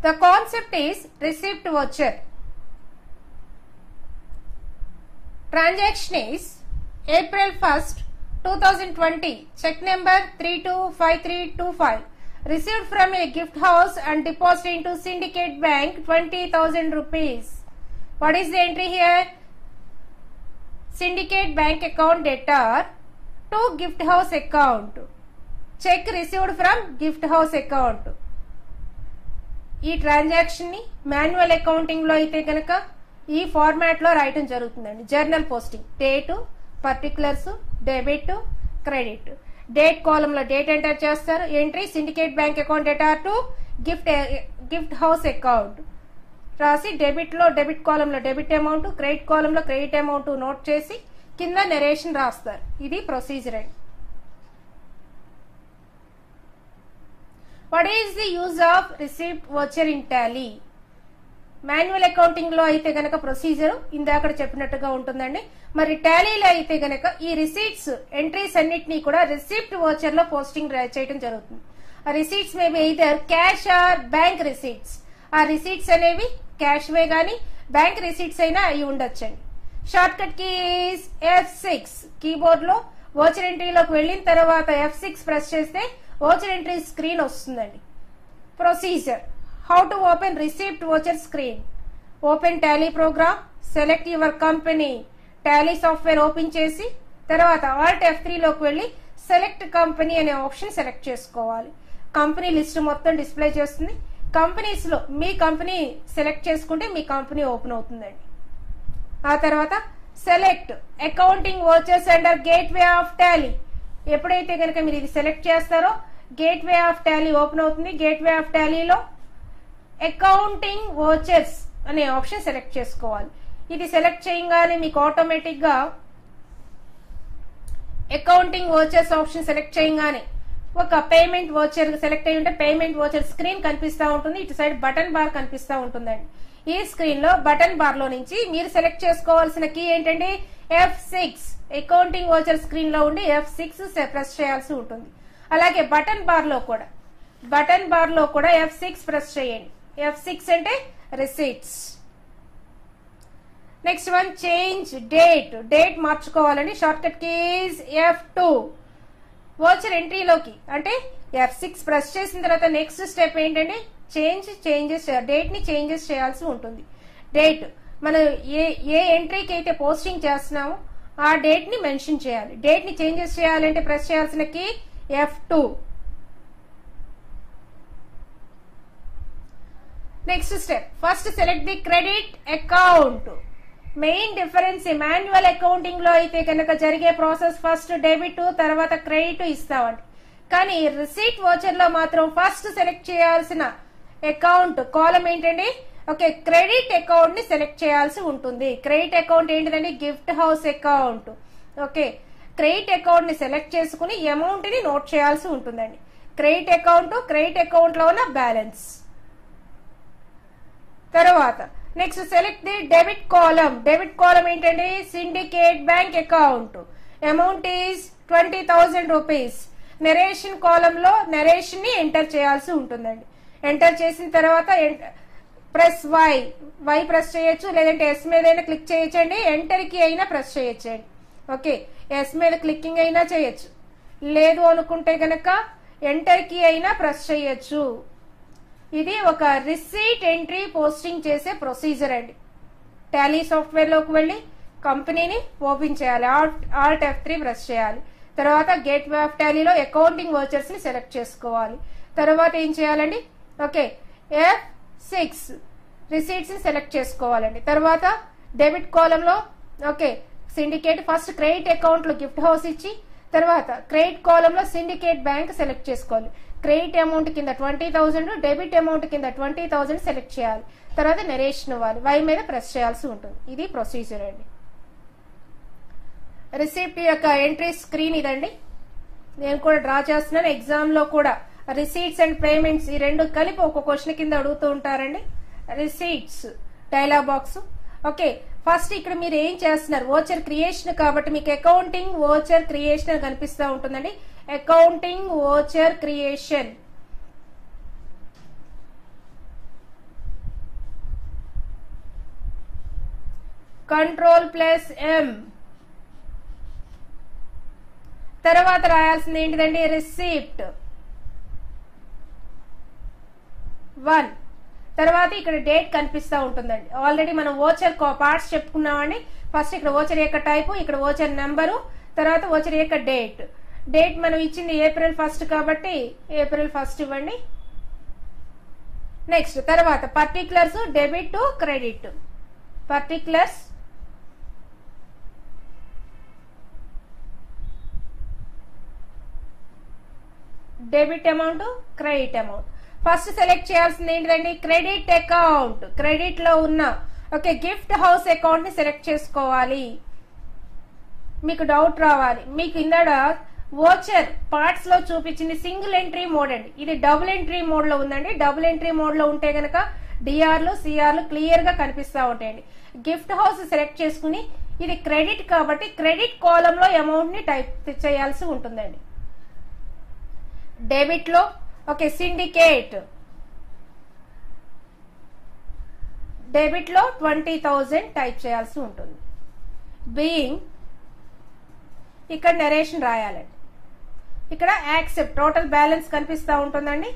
The concept is receipt voucher. Transaction is April 1st, 2020. Check number 325325. Received from a gift house and deposited into Syndicate Bank 20,000 rupees. What is the entry here? Syndicate Bank account debtor to gift house account. Check received from gift house account. ఈ transaction ని manual accounting లో అయితే కనుక ఈ format లో రాయటం జరుగుతుందండి. Journal posting, date, particulars, debit, credit. Date column లో డేట్ ఎంటర్ చేస్తారు. Entry syndicate bank account data to Gift house account రాసి డెబిట్ లో డెబిట్ కాలమ్ లో డెబిట్ అమౌంట్, క్రెడిట్ కాలమ్ లో క్రెడిట్ అమౌంట్ నోట్ చేసి కింద నెరేషన్ రాస్తారు. ఇది ప్రొసీజర్ అండి. What is the use of receipt voucher in tally? Manual accounting లో అయితే గనక ప్రొసీజర్ ఇందాక చెప్పినట్టుగా ఉంటుందండి. మరి టాలీలో అయితే గనక ఈ రిసీట్స్ ఎంట్రీస్ అన్నిటినీ కూడా రిసిప్ట్ వోచర్ లో పోస్టింగ్ చేయడం జరుగుతుంది. ఆ receipts maybe either cash or bank receipts. ఆ రిసీట్స్ అనేవి క్యాష్ వే గానీ బ్యాంక్ రిసీట్స్ అయినా అయి ఉండొచ్చండి. Short cut keys F6. Keyboard లో వోచర్ ఎంట్రీలోకి వెళ్ళిన తర్వాత F6 ప్రెస్ చేస్తే వోచర్ ఎంట్రీ స్క్రీన్ వస్తుందండి. Procedure how to open receipt voucher screen. Open Tally program, select your company. Tally software open చేసి తర్వాత ఆల్ట్ F3 లోకి వెళ్ళి సెలెక్ట్ కంపెనీ అనే ఆప్షన్ సెలెక్ట్ చేసుకోవాలి. కంపెనీ లిస్ట్ మొత్తం డిస్ప్లే చేస్తుంది. కంపెనీస్ లో మీ కంపెనీ సెలెక్ట్ చేసుకుంటే మీ కంపెనీ ఓపెన్ అవుతుందండి. ఆ తర్వాత select accounting vouchers under gateway of Tally. ఎప్పుడైతే కనుక మీరు ఇది సెలెక్ట్ చేస్తారో గేట్వే ఆఫ్ టాలీ ఓపెన్ అవుతుంది. గేట్వే ఆఫ్ టాలీలో అకౌంటింగ్ వోచర్స్ అనే ఆప్షన్ సెలెక్ట్ చేసుకోవాలి. ఇది సెలెక్ట్ చేయగానే మీకు ఆటోమేటిక్ గా అకౌంటింగ్ వోచర్స్ ఆప్షన్ సెలెక్ట్ చేయగానే ఒక పేమెంట్ వోచర్ సెలెక్ట్ అయి ఉంటే పేమెంట్ వోచర్ స్క్రీన్ కనిపిస్తూ ఉంటుంది. ఇటు సైడ్ బటన్ బార్ కనిపిస్తూ ఉంటుందండి. ఈ స్క్రీన్ లో బటన్ బార్ లో నుంచి మీరు సెలెక్ట్ చేసుకోవాల్సిన కీ ఏంటండి? F6. అకౌంటింగ్ వోచర్ స్క్రీన్ లో ఉండి F6 ప్రెస్ చేయాల్సి ఉంటుంది. అలాగే బటన్ బార్ లో కూడా F6 ప్రెస్ చేయండి. F6 అంటే receipts. Next one change date మార్చుకోవాలండి. Short cut keys F2. Voucher ఎంట్రీలోకి అంటే F6 ప్రెస్ చేసిన తర్వాత నెక్స్ట్ స్టెప్ ఏంటంటే చేంజెస్ డేట్ ని చేంజెస్ చేయాల్సి ఉంటుంది. డేట్ మనం ఏ ఎంట్రీకి అయితే పోస్టింగ్ చేస్తున్నామో ఆ డేట్ ని మెన్షన్ చేయాలి. డేట్ ని చేంజెస్ చేయాలంటే ప్రెస్ చేయాల్సిన key F2. Next step first select the credit account. Main difference manual accounting లో అయితే కనుక జరిగే ప్రాసెస్ ఫస్ట్ డెబిట్ తర్వాత క్రెడిట్ ఇస్తామండి. కానీ రిసీట్ వోచర్ లో మాత్రం ఫస్ట్ సెలెక్ట్ చేయాల్సిన అకౌంట్ కాలం ఏంటండి? ఓకే, క్రెడిట్ అకౌంట్ ని సెలెక్ట్ చేయాల్సి ఉంటుంది. క్రెడిట్ అకౌంట్ ఏంటిదండి? Gift house account. Okay, credit account ని సెలెక్ట్ చేసుకుని అమౌంట్ ని నోట్ చేయాల్సి ఉంటుందండి. క్రెడిట్ అకౌంట్ లో ఉన్న బ్యాలెన్స్. తర్వాత next select the debit column ఏంటండి? Syndicate bank account. Amount is 20,000 rupees. Narration column లో నెరేషన్ ని ఎంటర్ చేయాల్సి ఉంటుందండి. ఎంటర్ చేసిన తర్వాత ప్రెస్ వై ప్రెస్ చేయొచ్చు, లేదంటే ఎస్ మీద అయినా క్లిక్ చేయొచ్చండి. ఎంటర్ కి అయినా ప్రెస్ చేయొచ్చండి. ఓకే, ఎస్ మీద క్లికింగ్ అయినా చేయొచ్చు, లేదు అనుకుంటే గనక ఎంటర్ కి అయినా ప్రెస్ చేయొచ్చు. ఇది ఒక రిసీట్ ఎంట్రీ పోస్టింగ్ చేసే ప్రొసీజర్ అండి. టాలీ సాఫ్ట్వేర్ లోకి వెళ్ళి కంపెనీని ఓపెన్ చేయాలి. ఆల్ట్ F3 ప్రెస్ చేయాలి. తర్వాత గేట్వే ఆఫ్ టాలీలో అకౌంటింగ్ వోచర్స్ ని సెలెక్ట్ చేసుకోవాలి. తర్వాత ఏం చేయాలండి? ఓకే, F6 రిసీట్స్ ని సెలెక్ట్ చేసుకోవాలండి. తర్వాత డెబిట్ కాలం లో okay syndicate first credit account లో గిఫ్ట్ హౌస్ ఇచ్చి తర్వాత క్రెడిట్ కాలం లో సిండికేట్ బ్యాంక్ సెలెక్ట్ చేసుకోవాలి. క్రెడిట్ అమౌంట్ కింద 20,000, డెబిట్ అమౌంట్ కింద 20,000 సెలెక్ట్ చేయాలి. తర్వాత నెరేషన్ ఇవ్వాలి. వై మీద ప్రెస్ చేయాల్సి ఉంటుంది. ఇది ప్రొసీజర్ అండి. రిసిప్ట్ యొక్క ఎంట్రీ స్క్రీన్ ఇదండి. నేను కూడా డ్రా చేస్తున్నాను. ఎగ్జామ్ లో కూడా రిసీట్స్ అండ్ పేమెంట్స్ ఈ రెండు కలిపి ఒక క్వశ్చన్ కింద అడుగుతూ ఉంటారండి. Receipts dialogue box. Okay, first ఇక్కడ మీరు ఏం చేస్తున్నారు? వోచర్ క్రియేషన్ కాబట్టి మీకు అకౌంటింగ్ వోచర్ క్రియేషన్ అని కనిపిస్తూ ఉంటుందండి. Accounting voucher creation. Control plus M. తర్వాత రాయాల్సింది ఏంటిదండి, రిసిప్ట్ 1. తర్వాత ఇక్కడ డేట్ కనిపిస్తూ ఉంటుందండి. ఆల్రెడీ మనం ఓచర్ పార్ట్స్ చెప్పుకున్నామండి. ఫస్ట్ ఇక్కడ ఓచర్ యొక్క టైపు, ఇక్కడ ఓచర్ నెంబరు, తర్వాత ఓచర్ యొక్క డేట్. డేట్ మనం ఇచ్చింది April 1 కాబట్టి April 1 ఇవ్వండి. నెక్స్ట్ తర్వాత particulars debit to credit. Particulars debit amount, credit amount. First select చేయాల్సింది ఏంటండి, క్రెడిట్ అకౌంట్. క్రెడిట్ లో ఉన్న గిఫ్ట్ హౌస్ అకౌంట్ ని సెలెక్ట్ చేసుకోవాలి. మీకు డౌట్ రావాలి, మీకు ఇందాడ వోచర్ పార్ట్స్ లో చూపించింది సింగిల్ ఎంట్రీ మోడ్ అండి, ఇది డబుల్ ఎంట్రీ మోడ్ లో ఉందండి. డబుల్ ఎంట్రీ మోడ్ లో ఉంటే గనక డిఆర్లు సిఆర్లు క్లియర్ గా కనిపిస్తా ఉంటాయండి. గిఫ్ట్ హౌస్ సెలెక్ట్ చేసుకుని ఇది క్రెడిట్ కాబట్టి క్రెడిట్ కాలం లో అమౌంట్ ని టైప్ చేయాల్సి ఉంటుందండి. డెబిట్ లో సిండికేట్, డెబిట్ లో 20,000 టైప్ చేయాల్సి ఉంటుంది. బీయింగ్ ఇక్కడ నరేషన్ రాయాలండి. ఇక్కడ యాక్సెప్ట్ టోటల్ బ్యాలెన్స్ కనిపిస్తా ఉంటుందండి.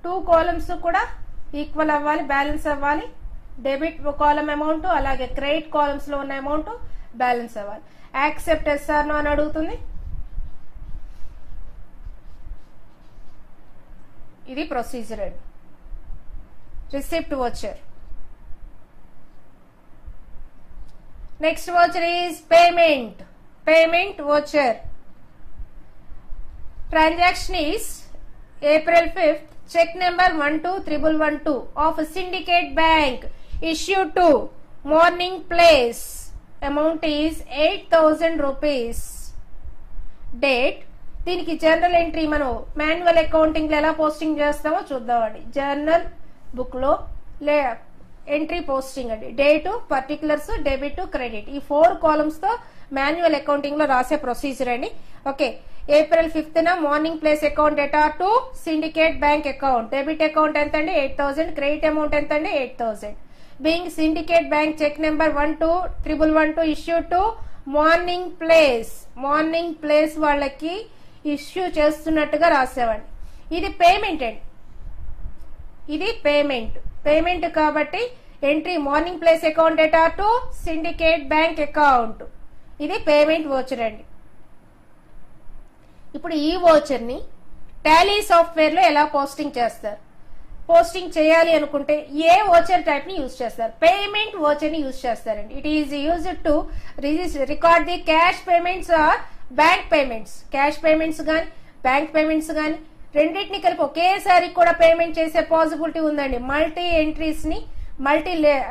2 కాలమ్స్ కూడా ఈక్వల్ అవ్వాలి, బ్యాలెన్స్ అవ్వాలి. డెబిట్ కాలం అమౌంట్ అలాగే క్రెడిట్ కాలమ్స్ లో ఉన్న అమౌంట్ బ్యాలెన్స్ అవ్వాలి. యాక్సెప్ట్ ఎస్ఆర్ నో అని అడుగుతుంది. ఇది ప్రొసీజర్ అండి. Receipt voucher. Next voucher is payment. Payment voucher. Transaction is April 5th, check number 121112 of Syndicate Bank issued to Morning Place. Amount is 8,000 rupees. Date. దీనికి general entry మనం manual accounting లో ఎలా posting చేస్తామో చూద్దామండి. Journal book లో entry posting అండి. Date, particulars, debit, credit ఈ 4 columns తో మాన్యువల్ అకౌంటింగ్ లో రాసే ప్రొసీజర్ అండి. April 5th morning place account data to Syndicate bank account. Debit account ఎంత అండి 8,000, క్రెడిట్ అమౌంట్ ఎంత అండి 8,000. Being Syndicate Bank cheque number 121112 issue to morning place. Morning place వాళ్ళకి ఇష్యూ చేస్తున్నట్టుగా రాసేవాడి. ఇది పేమెంట్ అండి, ఇది పేమెంట్. పేమెంట్ కాబట్టి entry morning place account data to Syndicate bank account. ఇది పేమెంట్ వోచర్ అండి. ఇప్పుడు ఈ వోచర్ ని టాలీ సాఫ్ట్వేర్ లో ఎలా పోస్టింగ్ చేస్తారు? పోస్టింగ్ చేయాలి అనుకుంటే ఏ వోచర్ టైప్ ని యూజ్ చేస్తారు? పేమెంట్ వోచర్ ని యూజ్ చేస్తారండి. It is used to record the cash payments or bank payments. Cash payments గాని బ్యాంక్ పేమెంట్స్ గాని రెండింటిని కలిపి ఒకేసారి కూడా పేమెంట్ చేసే పాసిబిలిటీ ఉందండి. మల్టీ ఎంట్రీస్ ని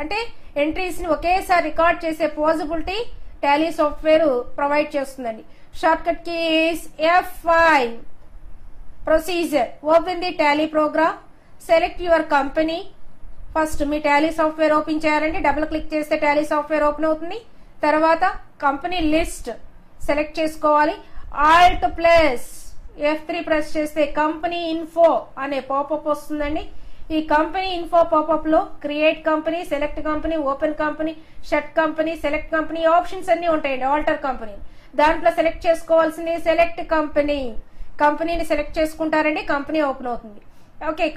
అంటే ఎంట్రీస్ ని ఒకేసారి రికార్డ్ చేసే పాసిబిలిటీ టాలీ సాఫ్ట్వేర్ ప్రొవైడ్ చేస్తుందండి. Short cut key is F5. Procedure. Open the Tally program, select your company. First మీ టాలీ సాఫ్ట్వేర్ ఓపెన్ చేయాలండి. డబుల్ క్లిక్ చేస్తే టాలీ సాఫ్ట్వేర్ ఓపెన్ అవుతుంది. తర్వాత కంపెనీ లిస్ట్ సెలెక్ట్ చేసుకోవాలి. ఆల్ట్ ప్లస్ F3 ప్రెస్ చేస్తే company info అనే popup వస్తుందండి. ఈ కంపెనీ ఇన్ఫో పాపప్ లో create company, select company, open company, shut company, select company options అన్ని ఉంటాయండి. ఆల్టర్ కంపెనీ దాంట్లో సెలెక్ట్ చేసుకోవాల్సింది సెలెక్ట్ కంపెనీ. కంపెనీని సెలెక్ట్ చేసుకుంటారండి, కంపెనీ ఓపెన్ అవుతుంది.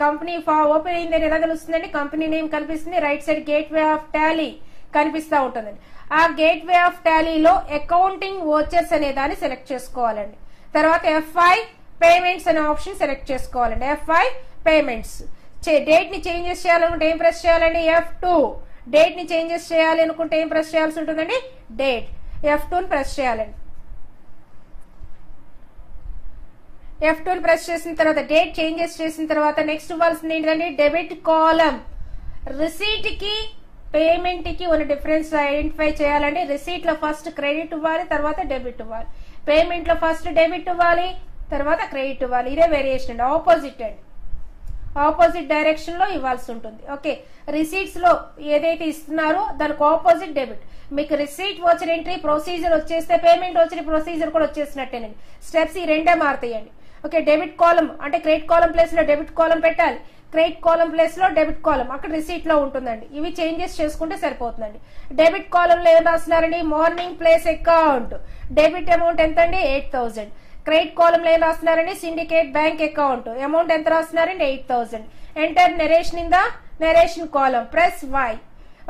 కంపెనీ ఓపెన్ అయిందని ఎలా తెలుస్తుందండి? కంపెనీ నేమ్ కనిపిస్తుంది. Right side gateway of Tally కనిపిస్తా ఉంటుందండి. ఆ గేట్ వే ఆఫ్ టాలీలో అకౌంటింగ్ వోచర్స్ అనే దాన్ని సెలెక్ట్ చేసుకోవాలండి. తర్వాత F5 పేమెంట్స్ అనే ఆప్షన్ సెలెక్ట్ చేసుకోవాలండి. F5 payments. డేట్ ని చేంజెస్ చేయాలనుకుంటే ఏం ప్రెస్ చేయాలండి? F2. డేట్ ని చేంజెస్ చేయాలి అనుకుంటే ఏం ప్రెస్ చేయాల్సి ఉంటుందండి? డేట్. F2 ప్రెస్ చేయాలండి. F2 ప్రెస్ చేసిన తర్వాత డేట్ చేంజెస్ చేసిన తర్వాత నెక్స్ట్ ఇవ్వాల్సింది ఏంటంటే డెబిట్ కాలం. రిసీట్ కి పేమెంట్ కి ఉన్న డిఫరెన్స్ ఐడెంటిఫై చేయాలండి. రిసీట్ లో ఫస్ట్ క్రెడిట్ ఇవ్వాలి, తర్వాత డెబిట్ ఇవ్వాలి. పేమెంట్ లో ఫస్ట్ డెబిట్ ఇవ్వాలి, తర్వాత క్రెడిట్ ఇవ్వాలి. ఇదే వేరియేషన్ అండి, ఆపోజిట్ అండి. ఆపోజిట్ డైరెక్షన్ లో ఇవ్వాల్సి ఉంటుంది. రిసీట్స్ లో ఏదైతే ఇస్తున్నారో దానికి ఆపోజిట్ డెబిట్. మీకు రిసీట్ వోచర్ ఎంట్రీ ప్రొసీజర్ వచ్చేస్తే పేమెంట్ వోచర్ ప్రొసీజర్ కూడా వచ్చేసినట్టేనండి. స్టెప్స్ ఈ రెండే మారుతాయండి. డెబిట్ కాలం అంటే క్రెడిట్ కాలం ప్లేస్ లో డెబిట్ కాలం పెట్టాలి. క్రెడిట్ కాలం ప్లేస్ లో డెబిట్ కాలం అక్కడ రిసీట్ లో ఉంటుందండి. ఇవి చేంజెస్ చేసుకుంటే సరిపోతుందండి. డెబిట్ కాలం లో ఏం రాస్తున్నారండి, Morning place account debit amount ఎంత అండి 8,000. క్రెడిట్ కాలం లో ఏం రాస్తున్నారండి, సిండికేట్ బ్యాంక్ అకౌంట్ అమౌంట్ ఎంత రాస్తున్నారండి 8,000. Enter narration in the narration column, press Y.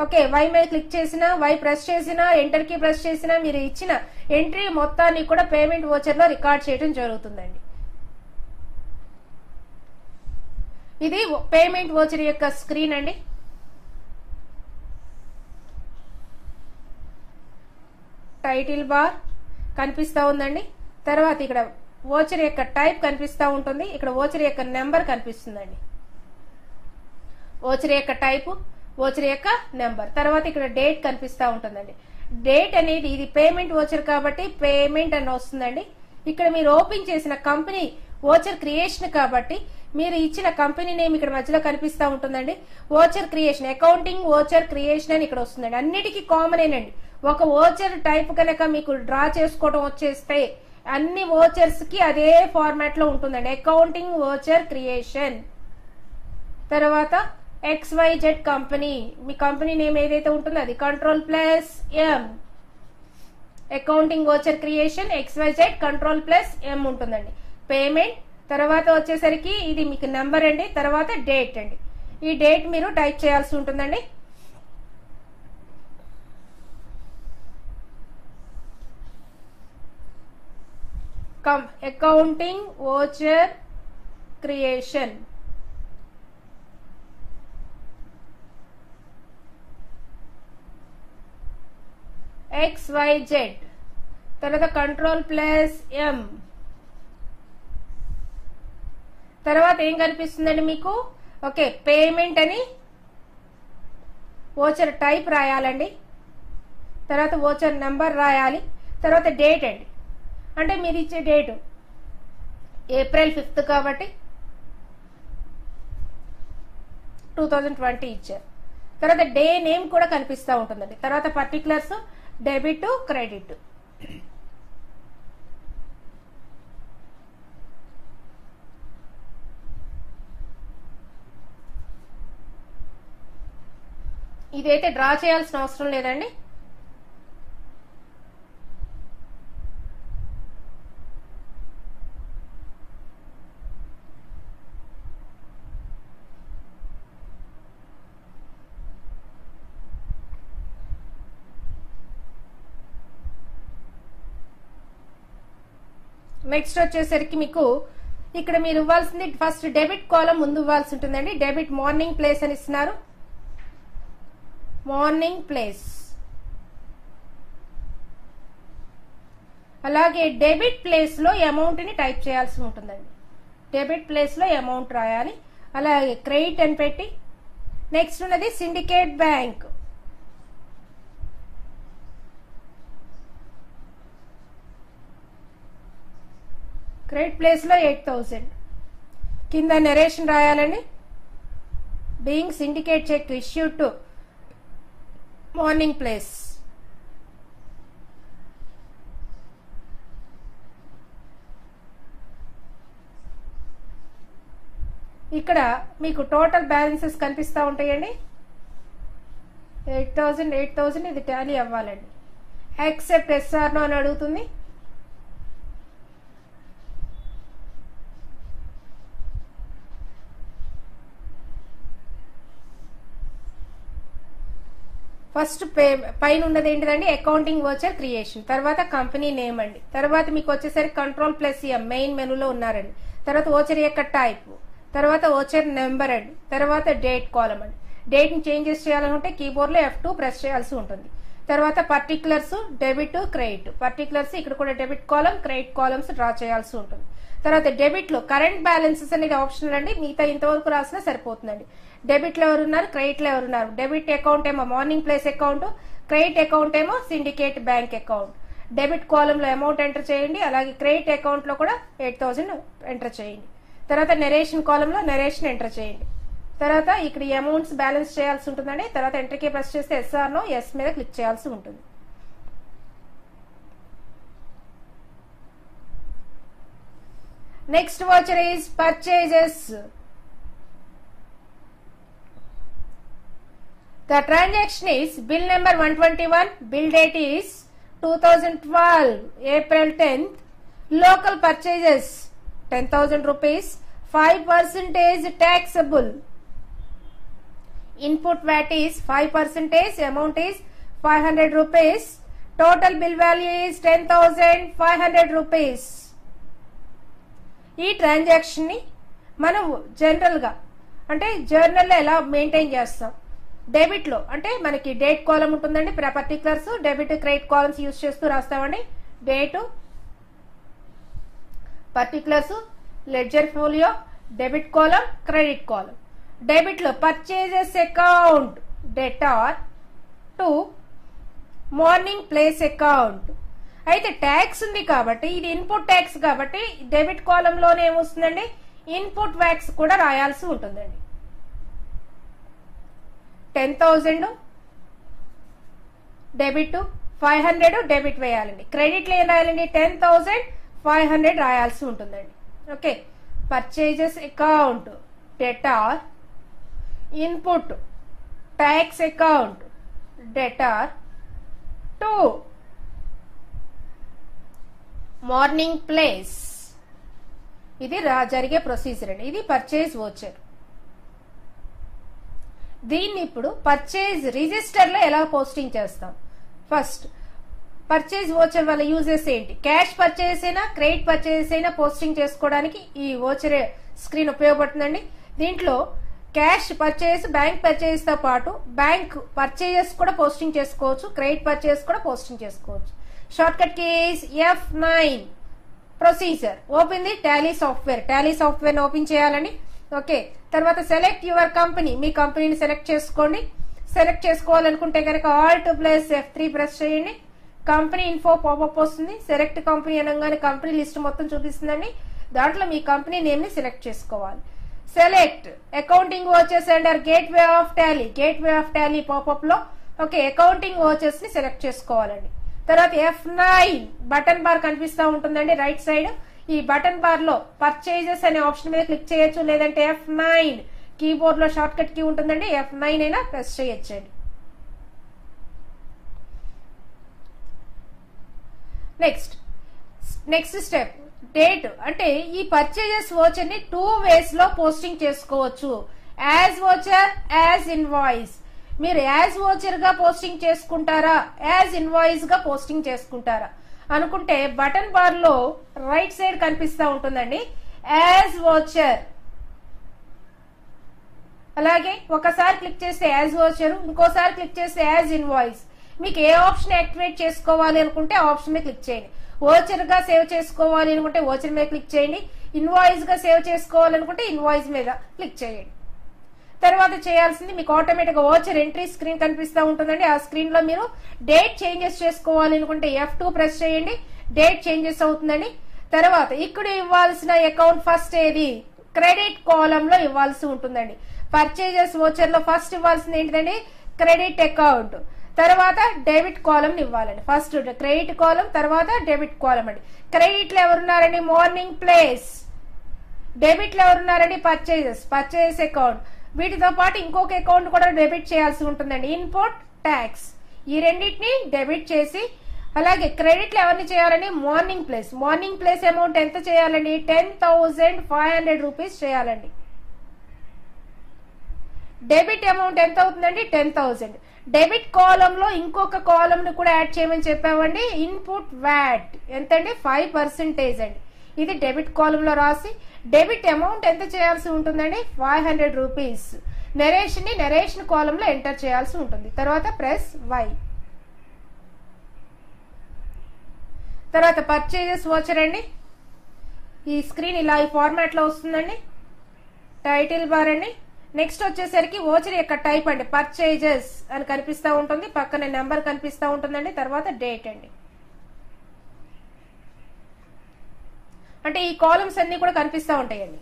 Okay, Y మీద క్లిక్ చేసినా, వై ప్రెస్ చేసినా, ఎంటర్ కి ప్రెస్ చేసినా మీరు ఇచ్చిన ఎంట్రీ మొత్తాన్ని కూడా పేమెంట్ వోచర్ లో రికార్డ్ చేయడం జరుగుతుందండి. ఇది పేమెంట్ వోచర్ యొక్క స్క్రీన్ అండి. టైటిల్ బార్ కనిపిస్తా ఉందండి. తర్వాత ఇక్కడ వోచర్ యొక్క టైప్ కనిపిస్తా ఉంటుంది. ఇక్కడ వోచర్ యొక్క నెంబర్ కనిపిస్తుందండి. వోచర్ యొక్క టైప్, వోచర్ యొక్క నెంబర్, తర్వాత ఇక్కడ డేట్ కనిపిస్తా ఉంటుందండి. డేట్ అనేది ఇది పేమెంట్ వోచర్ కాబట్టి పేమెంట్ అని వస్తుందండి. ఇక్కడ మీరు ఓపెన్ చేసిన కంపెనీ వోచర్ క్రియేషన్ కాబట్టి మీరు ఇచ్చిన కంపెనీ నేమ్ ఇక్కడ మధ్యలో కనిపిస్తా ఉంటుందండి. Voucher creation, accounting voucher creation అని ఇక్కడ వస్తుందండి. అన్నిటికీ కామన్ ఏనండి. ఒక వోచర్ టైప్ కనుక మీకు డ్రా చేసుకోవడం వచ్చేస్తే అన్ని వోచర్స్ కి అదే ఫార్మాట్ లో ఉంటుందండి. అకౌంటింగ్ వోచర్ క్రియేషన్, తర్వాత XYZ కంపెనీ, మీ కంపెనీ నేమ్ ఏదైతే ఉంటుందో అది Ctrl+M. Accounting voucher creation XYZ Ctrl+M ఉంటుందండి. పేమెంట్, తర్వాత వచ్చేసరికి ఇది మీకు నెంబర్ అండి, తర్వాత డేట్ అండి. ఈ డేట్ మీరు టైప్ చేయాల్సి ఉంటుందండి. అకౌంటింగ్ వోచర్ క్రియేషన్, XYZ, తర్వాత Ctrl+M. తర్వాత ఏం కనిపిస్తుందండి మీకు, ఓకే పేమెంట్ అని వోచర్ టైప్ రాయాలండి. తర్వాత వోచర్ నెంబర్ రాయాలి. తర్వాత డేట్ అండి, అంటే మీరు ఇచ్చే డేటు April 5th కాబట్టి 2020 ఇచ్చారు. తర్వాత డే నేమ్ కూడా కనిపిస్తూ ఉంటుందండి. తర్వాత పర్టికులర్స్ డెబిట్ క్రెడిట్. ఇదైతే డ్రా చేయాల్సిన అవసరం లేదండి. నెక్స్ట్ వచ్చేసరికి మీకు ఇక్కడ మీరు ఇవ్వాల్సింది ఫస్ట్ డెబిట్ కాలం ముందు ఇవ్వాల్సి ఉంటుందండి. డెబిట్ మార్నింగ్ ప్లేస్ అని ఇస్తున్నారు, మార్నింగ్ ప్లేస్. అలాగే డెబిట్ ప్లేస్ లో అమౌంట్ ని టైప్ చేయాల్సి ఉంటుందండి. డెబిట్ ప్లేస్ లో అమౌంట్ రాయాలి. అలాగే క్రెడిట్ అని పెట్టి నెక్స్ట్ ఉన్నది సిండికేట్ బ్యాంక్. క్రెడిట్ ప్లేస్ లో 8,000. కింద నరేషన్ రాయాలండి. Being Syndicate cheque issued to morning Place. ఇక్కడ మీకు టోటల్ బ్యాలెన్సెస్ కనిపిస్తూ ఉంటాయండి. 8,000 ఇది టాలీ అవ్వాలండి. యాక్సెప్ట్ SR నో అని అడుగుతుంది. ఫస్ట్ పైన ఉన్నది ఏంటిదండి, అకౌంటింగ్ వోచర్ క్రియేషన్. తర్వాత కంపెనీ నేమ్ అండి. తర్వాత మీకు వచ్చేసరికి Ctrl+M మెయిన్ మెనూలో ఉన్నారండి. తర్వాత వోచర్ యొక్క టైప్, తర్వాత వోచర్ నెంబర్ అండి. తర్వాత డేట్ కాలం అండి. డేట్ ని చేంజెస్ చేయాలనుకుంటే కీబోర్డ్ లో F2 ప్రెస్ చేయాల్సి ఉంటుంది. తర్వాత పర్టికులర్స్ డెబిట్ క్రెడిట్. పర్టికులర్స్ ఇక్కడ కూడా debit column credit columns draw చేయాల్సి ఉంటుంది. తర్వాత డెబిట్ లో కరెంట్ బ్యాలెన్సెస్ అనేది ఆప్షనల్ అండి. మిగతా ఇంతవరకు రాసినా సరిపోతుందండి. డెబిట్ లో ఎవరున్నారు, క్రెడిట్ లో ఎవరున్నారు. డెబిట్ అకౌంట్ ఏమో morning place account, credit account ఏమో syndicate bank account. Debit column లో అమౌంట్ ఎంటర్ చేయండి. అలాగే క్రెడిట్ అకౌంట్ లో కూడా 8,000 ఎంటర్ చేయండి. తర్వాత నరేషన్ కాలం లో నరేషన్ ఎంటర్ చేయండి. తర్వాత ఇక్కడ ఈ అమౌంట్స్ బ్యాలెన్స్ చేయాల్సి ఉంటుందండి. తర్వాత ఎంటర్ కీ ప్రెస్ చేస్తే SR నో ఎస్ మీద క్లిక్ చేయాల్సి ఉంటుంది. Next voucher is purchases. The transaction is bill number 121. Bill date is 2012 April 10th. Local purchases 10,000 rupees. 5% taxable. Input VAT is 5%. Amount is 500 rupees. Total bill value is 10,500 rupees. ఈ transaction ని మనం general గా అంటే journal లో ఎలా maintain చేస్తాం, debit లో అంటే మనకి డేట్ కాలం ఉంటుందండి, particulars debit credit columns use చేస్తూ రాస్తామండి. Date, particulars, ledger folio, debit column, credit column. Debit లో purchases account debtor to morning place account. అయితే ట్యాక్స్ ఉంది కాబట్టి ఇది ఇన్పుట్ ట్యాక్స్ కాబట్టి డెబిట్ కాలం లోనే ఏమొస్తుందండి, ఇన్పుట్ వ్యాక్స్ కూడా రాయాల్సి ఉంటుందండి. 10,000 డెబిట్, 500 డెబిట్ వేయాలండి. క్రెడిట్ లో ఏం రాయాలండి, 10,500 రాయాల్సి ఉంటుందండి. Okay, purchases account debtor, input tax account debtor to morning place. ఇది జరిగే ప్రొసీజర్ అండి. ఇది పర్చేజ్ వోచర్. దీన్ని ఇప్పుడు పర్చేజ్ రిజిస్టర్ లో ఎలా పోస్టింగ్ చేస్తాం. ఫస్ట్ పర్చేజ్ వోచర్ వల్ల యూజెస్ ఏంటి, క్యాష్ పర్చేజ్ అయినా క్రెడిట్ పర్చేజ్ అయినా పోస్టింగ్ చేసుకోవడానికి ఈ వోచర్ స్క్రీన్ ఉపయోగపడుతుందండి. దీంట్లో క్యాష్ పర్చేజ్, బ్యాంక్ పర్చేజ్ తో పాటు బ్యాంక్ పర్చేజెస్ కూడా పోస్టింగ్ చేసుకోవచ్చు, క్రెడిట్ పర్చేజ్ కూడా పోస్టింగ్ చేసుకోవచ్చు. Short cut keys F9. Procedure open the Tally software. Tally software open చేయాలండి. ఓకే, తర్వాత సెలెక్ట్ యువర్ కంపెనీ. మీ కంపెనీని సెలెక్ట్ చేసుకోండి. సెలెక్ట్ చేసుకోవాలనుకుంటే కనుక Alt+F3 ప్రెస్ చేయండి. కంపెనీ ఇన్ఫో పాపప్ వస్తుంది. సెలెక్ట్ కంపెనీ అనగానే కంపెనీ లిస్ట్ మొత్తం చూపిస్తుందండి. దాంట్లో మీ కంపెనీ నేమ్ ని సెలెక్ట్ చేసుకోవాలి. Select accounting vouchers under gateway of Tally. Gateway of Tally popup లో ఓకే అకౌంటింగ్ వోచర్స్ ని సెలెక్ట్ చేసుకోవాలండి. తర్వాత F9 బటన్ బార్ కనిపిస్తూ ఉంటుందండి రైట్ సైడ్. ఈ బటన్ బార్ లో పర్చేజెస్ అనే ఆప్షన్ మీద క్లిక్ చేయొచ్చు, లేదంటే F9 కీబోర్డ్ లో షార్ట్ కట్ కీ ఉంటుందండి, F9 అయినా ప్రెస్ చేయొచ్చండి. Next step date. అంటే ఈ పర్చేజెస్ వోచర్ ని 2 ways లో పోస్టింగ్ చేసుకోవచ్చు. As voucher, as invoice. మీరు యాజ్ వోచర్ గా పోస్టింగ్ చేసుకుంటారా, యాజ్ ఇన్వాయిస్ గా పోస్టింగ్ చేసుకుంటారా అనుకుంటే బటన్ బార్ లో రైట్ సైడ్ కనిపిస్తా ఉంటుందండి యాజ్ వోచర్. అలాగే ఒకసారి క్లిక్ చేస్తే యాజ్ వోచర్, ఇంకోసారి క్లిక్ చేస్తే యాజ్ ఇన్వాయిస్. మీకు ఏ ఆప్షన్ యాక్టివేట్ చేసుకోవాలి అనుకుంటే ఆ ఆప్షన్ మీద క్లిక్ చేయండి. వోచర్ గా సేవ్ చేసుకోవాలి అనుకుంటే వోచర్ మీద క్లిక్ చేయండి. ఇన్వాయిస్ గా సేవ్ చేసుకోవాలనుకుంటే ఇన్వాయిస్ మీద క్లిక్ చేయండి. తర్వాత చేయాల్సింది మీకు ఆటోమేటిక్ గా వోచర్ ఎంట్రీ స్క్రీన్ కనిపిస్తూ ఉంటుందండి. ఆ స్క్రీన్ లో మీరు డేట్ చేంజెస్ చేసుకోవాలి అనుకుంటే F2 ప్రెస్ చేయండి. డేట్ చేంజెస్ అవుతుందండి. తర్వాత ఇక్కడ ఇవ్వాల్సిన అకౌంట్ ఫస్ట్ ఏది, క్రెడిట్ కాలం లో ఇవ్వాల్సి ఉంటుందండి. పర్చేజెస్ వోచర్ లో ఫస్ట్ ఇవ్వాల్సింది ఏంటిదండి, క్రెడిట్ అకౌంట్. తర్వాత డెబిట్ కాలం ఇవ్వాలండి. ఫస్ట్ క్రెడిట్ కాలం, తర్వాత డెబిట్ కాలం అండి. క్రెడిట్ లో ఎవరున్నారండి, మార్నింగ్ ప్లేస్. డెబిట్ లో ఎవరున్నారండి, పర్చేజెస్ అకౌంట్. వీటితో పాటు ఇంకొక అకౌంట్ కూడా డెబిట్ చేయాల్సి ఉంటుందండి, ఇన్పుట్ ట్యాక్స్. ఈ రెండింటిని డెబిట్ చేసి అలాగే క్రెడిట్ లో ఎవరిని చేయాలండి, morning place. Morning place amount ఎంత చేయాలండి, 10,500 రూపీస్ చేయాలండి. డెబిట్ అమౌంట్ ఎంత అవుతుందండి, 10,000. డెబిట్ కాలం లో ఇంకొక కాలం ని కూడా యాడ్ చేయమని చెప్పామండి, ఇన్పుట్ వ్యాట్ ఎంతండి, 5% అండి. ఇది డెబిట్ కాలం లో రాసి డెబిట్ అమౌంట్ ఎంత చేయాల్సి ఉంటుందండి, 500 రూపీస్. నెరేషన్ కాలం లో ఎంటర్ చేయాల్సి ఉంటుంది. తర్వాత ప్రెస్ Y. తర్వాత పర్చేజెస్ వోచర్ అండి. ఈ స్క్రీన్ ఇలా ఈ ఫార్మాట్ లో వస్తుందండి. టైటిల్ బార్ అండి. నెక్స్ట్ వచ్చేసరికి వోచర్ యొక్క టైప్ అండి, పర్చేజెస్ అని కనిపిస్తూ ఉంటుంది. పక్కన నెంబర్ కనిపిస్తూ ఉంటుందండి. తర్వాత డేట్ అండి. అంటే ఈ కాలమ్స్ అన్ని కూడా కనిపిస్తూ ఉంటాయండి.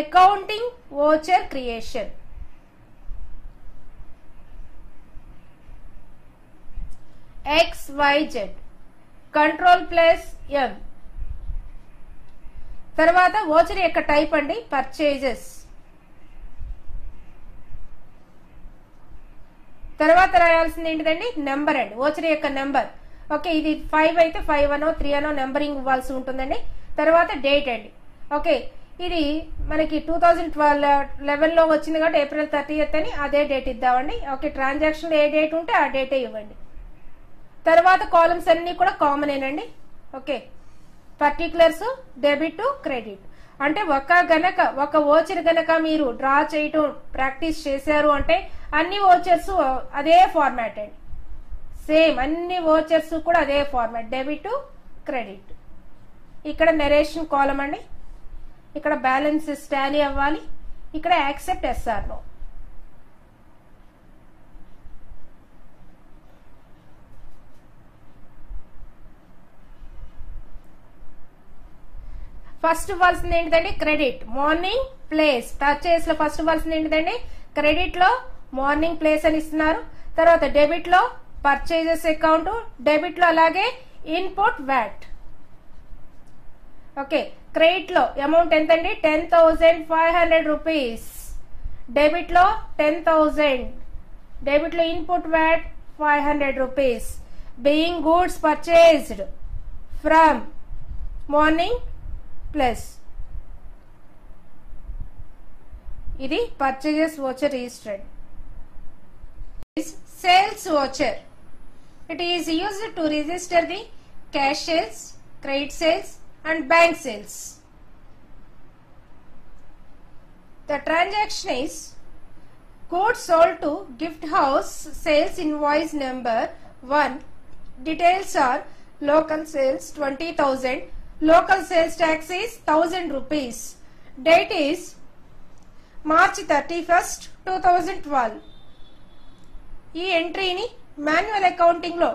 Accounting voucher creation. XYZ, Control+M. తర్వాత వోచర్ యొక్క టైప్ అండి పర్చేజెస్. తర్వాత రాయాల్సింది ఏంటిదండి నెంబర్ అండి, వోచర్ యొక్క నెంబర్. ఓకే, ఇది 5 అయితే 5 అనో 3 అనో నెంబరింగ్ ఇవ్వాల్సి ఉంటుందండి. తర్వాత డేట్ అండి. ఓకే, ఇది మనకి 2011 లో వచ్చింది కాబట్టి April 30th అని అదే డేట్ ఇద్దామండి. ఓకే, ట్రాన్సాక్షన్ ఏ డేట్ ఉంటే ఆ డేటే ఇవ్వండి. తర్వాత కాలమ్స్ అన్ని కూడా కామన్ ఏనండి. ఓకే, పర్టికులర్స్ డెబిట్ క్రెడిట్ అంటే ఒక వోచర్ గనక మీరు డ్రా చేయటం ప్రాక్టీస్ చేశారు అంటే అన్ని వోచర్స్ అదే ఫార్మాట్ అండి, సేమ్ అన్ని వోచర్స్ కూడా అదే ఫార్మాట్ డెబిట్ క్రెడిట్. ఇక్కడ నెరేషన్ కాలం అండి, ఇక్కడ బ్యాలెన్సెస్ టాలీ అవ్వాలి, ఇక్కడ యాక్సెప్ట్ ఎస్ఆర్ నో. ఫస్ట్ ఇవ్వాల్సింది ఏంటిదండి క్రెడిట్ మార్నింగ్ ప్లేస్. పర్చేస్ లో ఫస్ట్ ఇవ్వాల్సింది ఏంటిదండి క్రెడిట్ లో మార్నింగ్ ప్లేస్ అని ఇస్తున్నారు. తర్వాత డెబిట్ లో పర్చేజెస్ అకౌంట్, డెబిట్ లో అలాగే ఇన్పుట్ వ్యాట్. ఓకే, క్రెడిట్ లో అమౌంట్ ఎంతండి 10,500 రూపీస్, డెబిట్ లో 10,000, డెబిట్ లో input VAT 500 rupees. Being goods purchased from Morning Plus. ఇది purchases voucher registered. Sales voucher, it is used to register the cash sales, credit sales and bank sales. The transaction is goods sold to gift house, sales invoice number 1. Details are local sales 20,000, local sales tax is 1,000 rupees. Date is March 31st, 2012. ఈ ఎంట్రీని manual accounting లో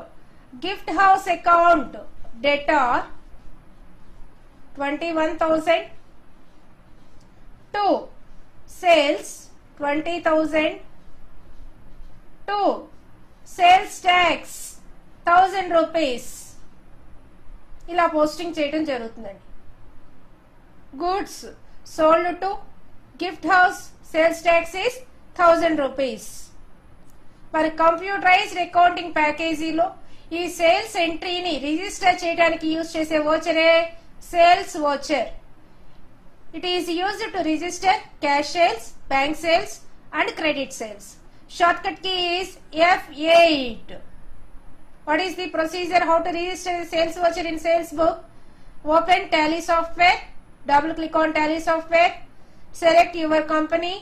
gift house account debtor 21,000 to sales 20,000 to sales tax 1,000 rupees ఇలా posting చేయడం జరుగుతుందండి. Goods sold to Gift House sales tax is 1,000 rupees. మరి computerised accounting ప్యాకేజీలో ఈ sales ఎంట్రీని register చేయడానికి యూజ్ చేసే వోచరే sales voucher. It is used to register cash sales, bank sales and credit sales. Shortcut key is F8. What is the procedure how to register the sales voucher in sales book? Open Tally software, double click on Tally software, select your company,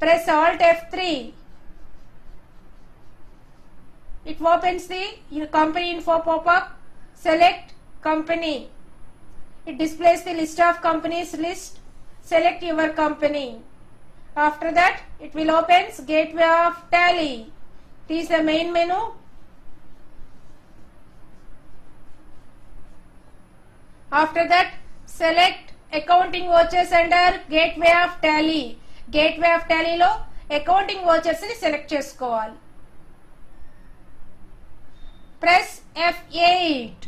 press Alt F3. It opens the company info pop-up, select company. It displays the list of companies list. Select your company. After that, it will open Gateway of Tally. It is the main menu. After that, select accounting vouchers under Gateway of Tally. Gateway of Tally లో accounting vouchers ని select చేసుకోవాలి. Press F8.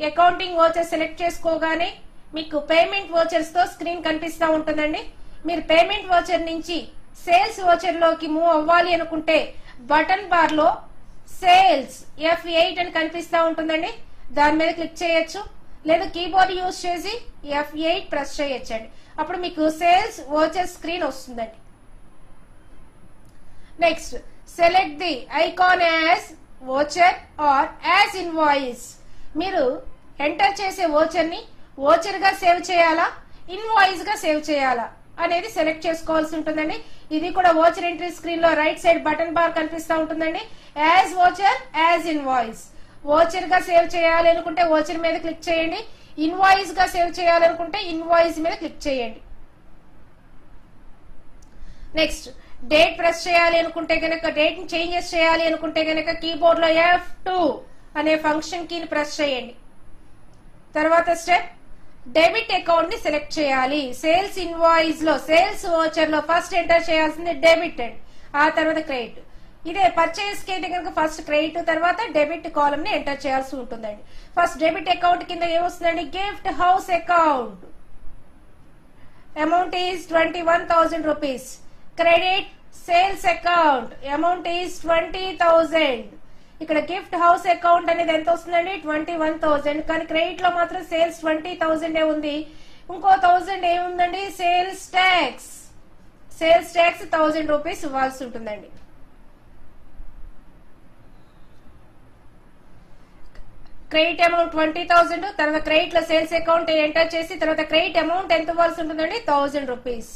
Accounting voucher select చేసుకోగానే మీకు payment vouchers తో screen కనిపిస్తూ ఉంటుందండి. మీరు payment voucher నుంచి సేల్స్ వోచర్ లోకి మూవ్ అవ్వాలి అనుకుంటే బటన్ బార్ లో సేల్స్ F8 అని కనిపిస్తూ ఉంటుందండి, దాని మీద క్లిక్ చేయొచ్చు. లేదా కీబోర్డ్ యూజ్ చేసి F8 ప్రెస్ చేయొచ్చండి. అప్పుడు మీకు సేల్స్ వోచర్ స్క్రీన్ వస్తుందండి. Next select the icon as voucher or as invoice. మీరు ఎంటర్ చేసే వోచర్ ని వోచర్ గా సేవ్ చేయాలా, ఇన్వాయిస్ గా సేవ్ చేయాలా అనేది సెలెక్ట్ చేసుకోవాల్సి ఉంటుందండి. ఇది కూడా వోచర్ ఎంట్రీ స్క్రీన్ లో రైట్ సైడ్ బటన్ బార్ కనిపిస్తూ ఉంటుందండి. As voucher, as invoice. Voucher గా సేవ్ చేయాలి అనుకుంటే వోచర్ మీద క్లిక్ చేయండి, ఇన్వాయిస్ గా సేవ్ చేయాలనుకుంటే ఇన్వాయిస్ మీద క్లిక్ చేయండి. నెక్స్ట్ డేట్ ప్రెస్ చేయాలి అనుకుంటే గనక, డేట్ ని చేంజెస్ చేయాలి అనుకుంటే గనక కీబోర్డ్ లో F2 అనే ఫంక్షన్ కీని ప్రెస్ చేయండి. తర్వాత స్టెప్ డెబిట్ అకౌంట్ ని సెలెక్ట్ చేయాలి. సేల్స్ ఇన్వాయిస్ లో సేల్స్ వోచర్ లో ఫస్ట్ ఎంటర్ చేయాల్సింది డెబిట్ అండి, ఆ తర్వాత క్రెడిట్. ఇదే పర్చేస్ కి అయితే కనుక ఫస్ట్ క్రెడిట్ తర్వాత డెబిట్ కాలమ్ ని ఎంటర్ చేయాల్సి ఉంటుందండి. ఫస్ట్ డెబిట్ అకౌంట్ కింద ఏమొస్తుందండి, Gift house account, amount is 21,000 rupees. Credit sales account, amount is 20,000. ఇక్కడ గిఫ్ట్ హౌస్ అకౌంట్ అనేది ఎంత వస్తుందండి, 21,000. కానీ క్రెడిట్ లో మాత్రం సేల్స్ 20,000 ఉంది. ఇంకో 1000 ఏముందండి, sales tax. Sales tax 1000 rupees ఇవ్వాల్సి ఉంటుందండి. క్రెడిట్ అమౌంట్ 20,000, తర్వాత క్రెడిట్ లో సేల్స్ అకౌంట్ ఎంటర్ చేసి తర్వాత క్రెడిట్ అమౌంట్ ఎంత ఇవ్వాల్సి ఉంటుందండి, 1000 rupees.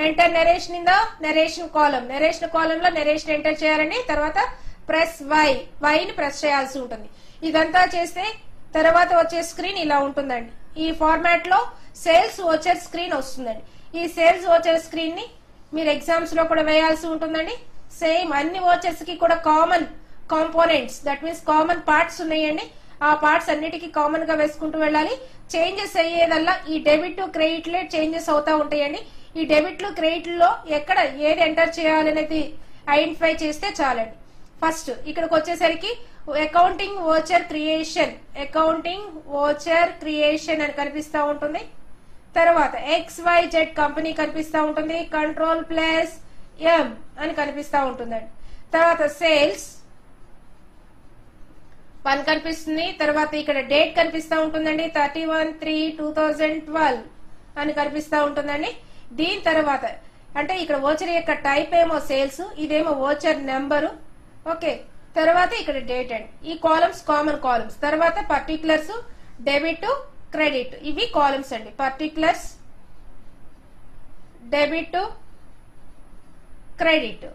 Enter narration in the narration column. Narration column లో నరేషన్ ఎంటర్ చేయాలండి. తర్వాత ప్రెస్ వై ని ప్రెస్ చేయాల్సి ఉంటుంది. ఇదంతా చేస్తే తర్వాత వచ్చే స్క్రీన్ ఇలా ఉంటుందండి. ఈ ఫార్మాట్ లో సేల్స్ వోచర్ స్క్రీన్ వస్తుందండి. ఈ సేల్స్ వోచర్ స్క్రీన్ ని మీరు ఎగ్జామ్స్ లో కూడా వేయాల్సి ఉంటుందండి. సేమ్ అన్ని వోచర్స్ కి కూడా common components, that means common parts ఉన్నాయండి. ఆ పార్ట్స్ అన్నిటికీ కామన్ గా వేసుకుంటూ వెళ్ళాలి. చేంజెస్ అయ్యేదల్లా ఈ డెబిట్ టు క్రెడిట్ లే చేంజెస్ అవుతా ఉంటాయండి. ఈ డెబిట్ లు క్రెడిట్ లో ఎక్కడ ఏది ఎంటర్ చేయాలనేది ఐడెంటిఫై చేస్తే చాలండి. ఫస్ట్ ఇక్కడికి వచ్చేసరికి accounting voucher creation, accounting voucher creation అని కనిపిస్తా ఉంటుంది. తర్వాత XYZ కంపెనీ కనిపిస్తా ఉంటుంది. Ctrl+M అని కనిపిస్తా ఉంటుందండి. తర్వాత సేల్స్ 1 కనిపిస్తుంది. తర్వాత ఇక్కడ డేట్ కనిపిస్తా ఉంటుందండి, 31/3/2012 అని కనిపిస్తా ఉంటుందండి. దీని తర్వాత అంటే ఇక్కడ వోచర్ యొక్క టైప్ ఏమో సేల్స్, ఇదేమో వోచర్ నెంబరు. ఓకే, తర్వాత ఇక్కడ డేట్ అండి. ఈ కాలమ్స్ కామన్ కాలమ్స్. తర్వాత పర్టికులర్స్, డెబిట్, క్రెడిట్, ఇవి కాలమ్స్ అండి. Particulars, debit, credit.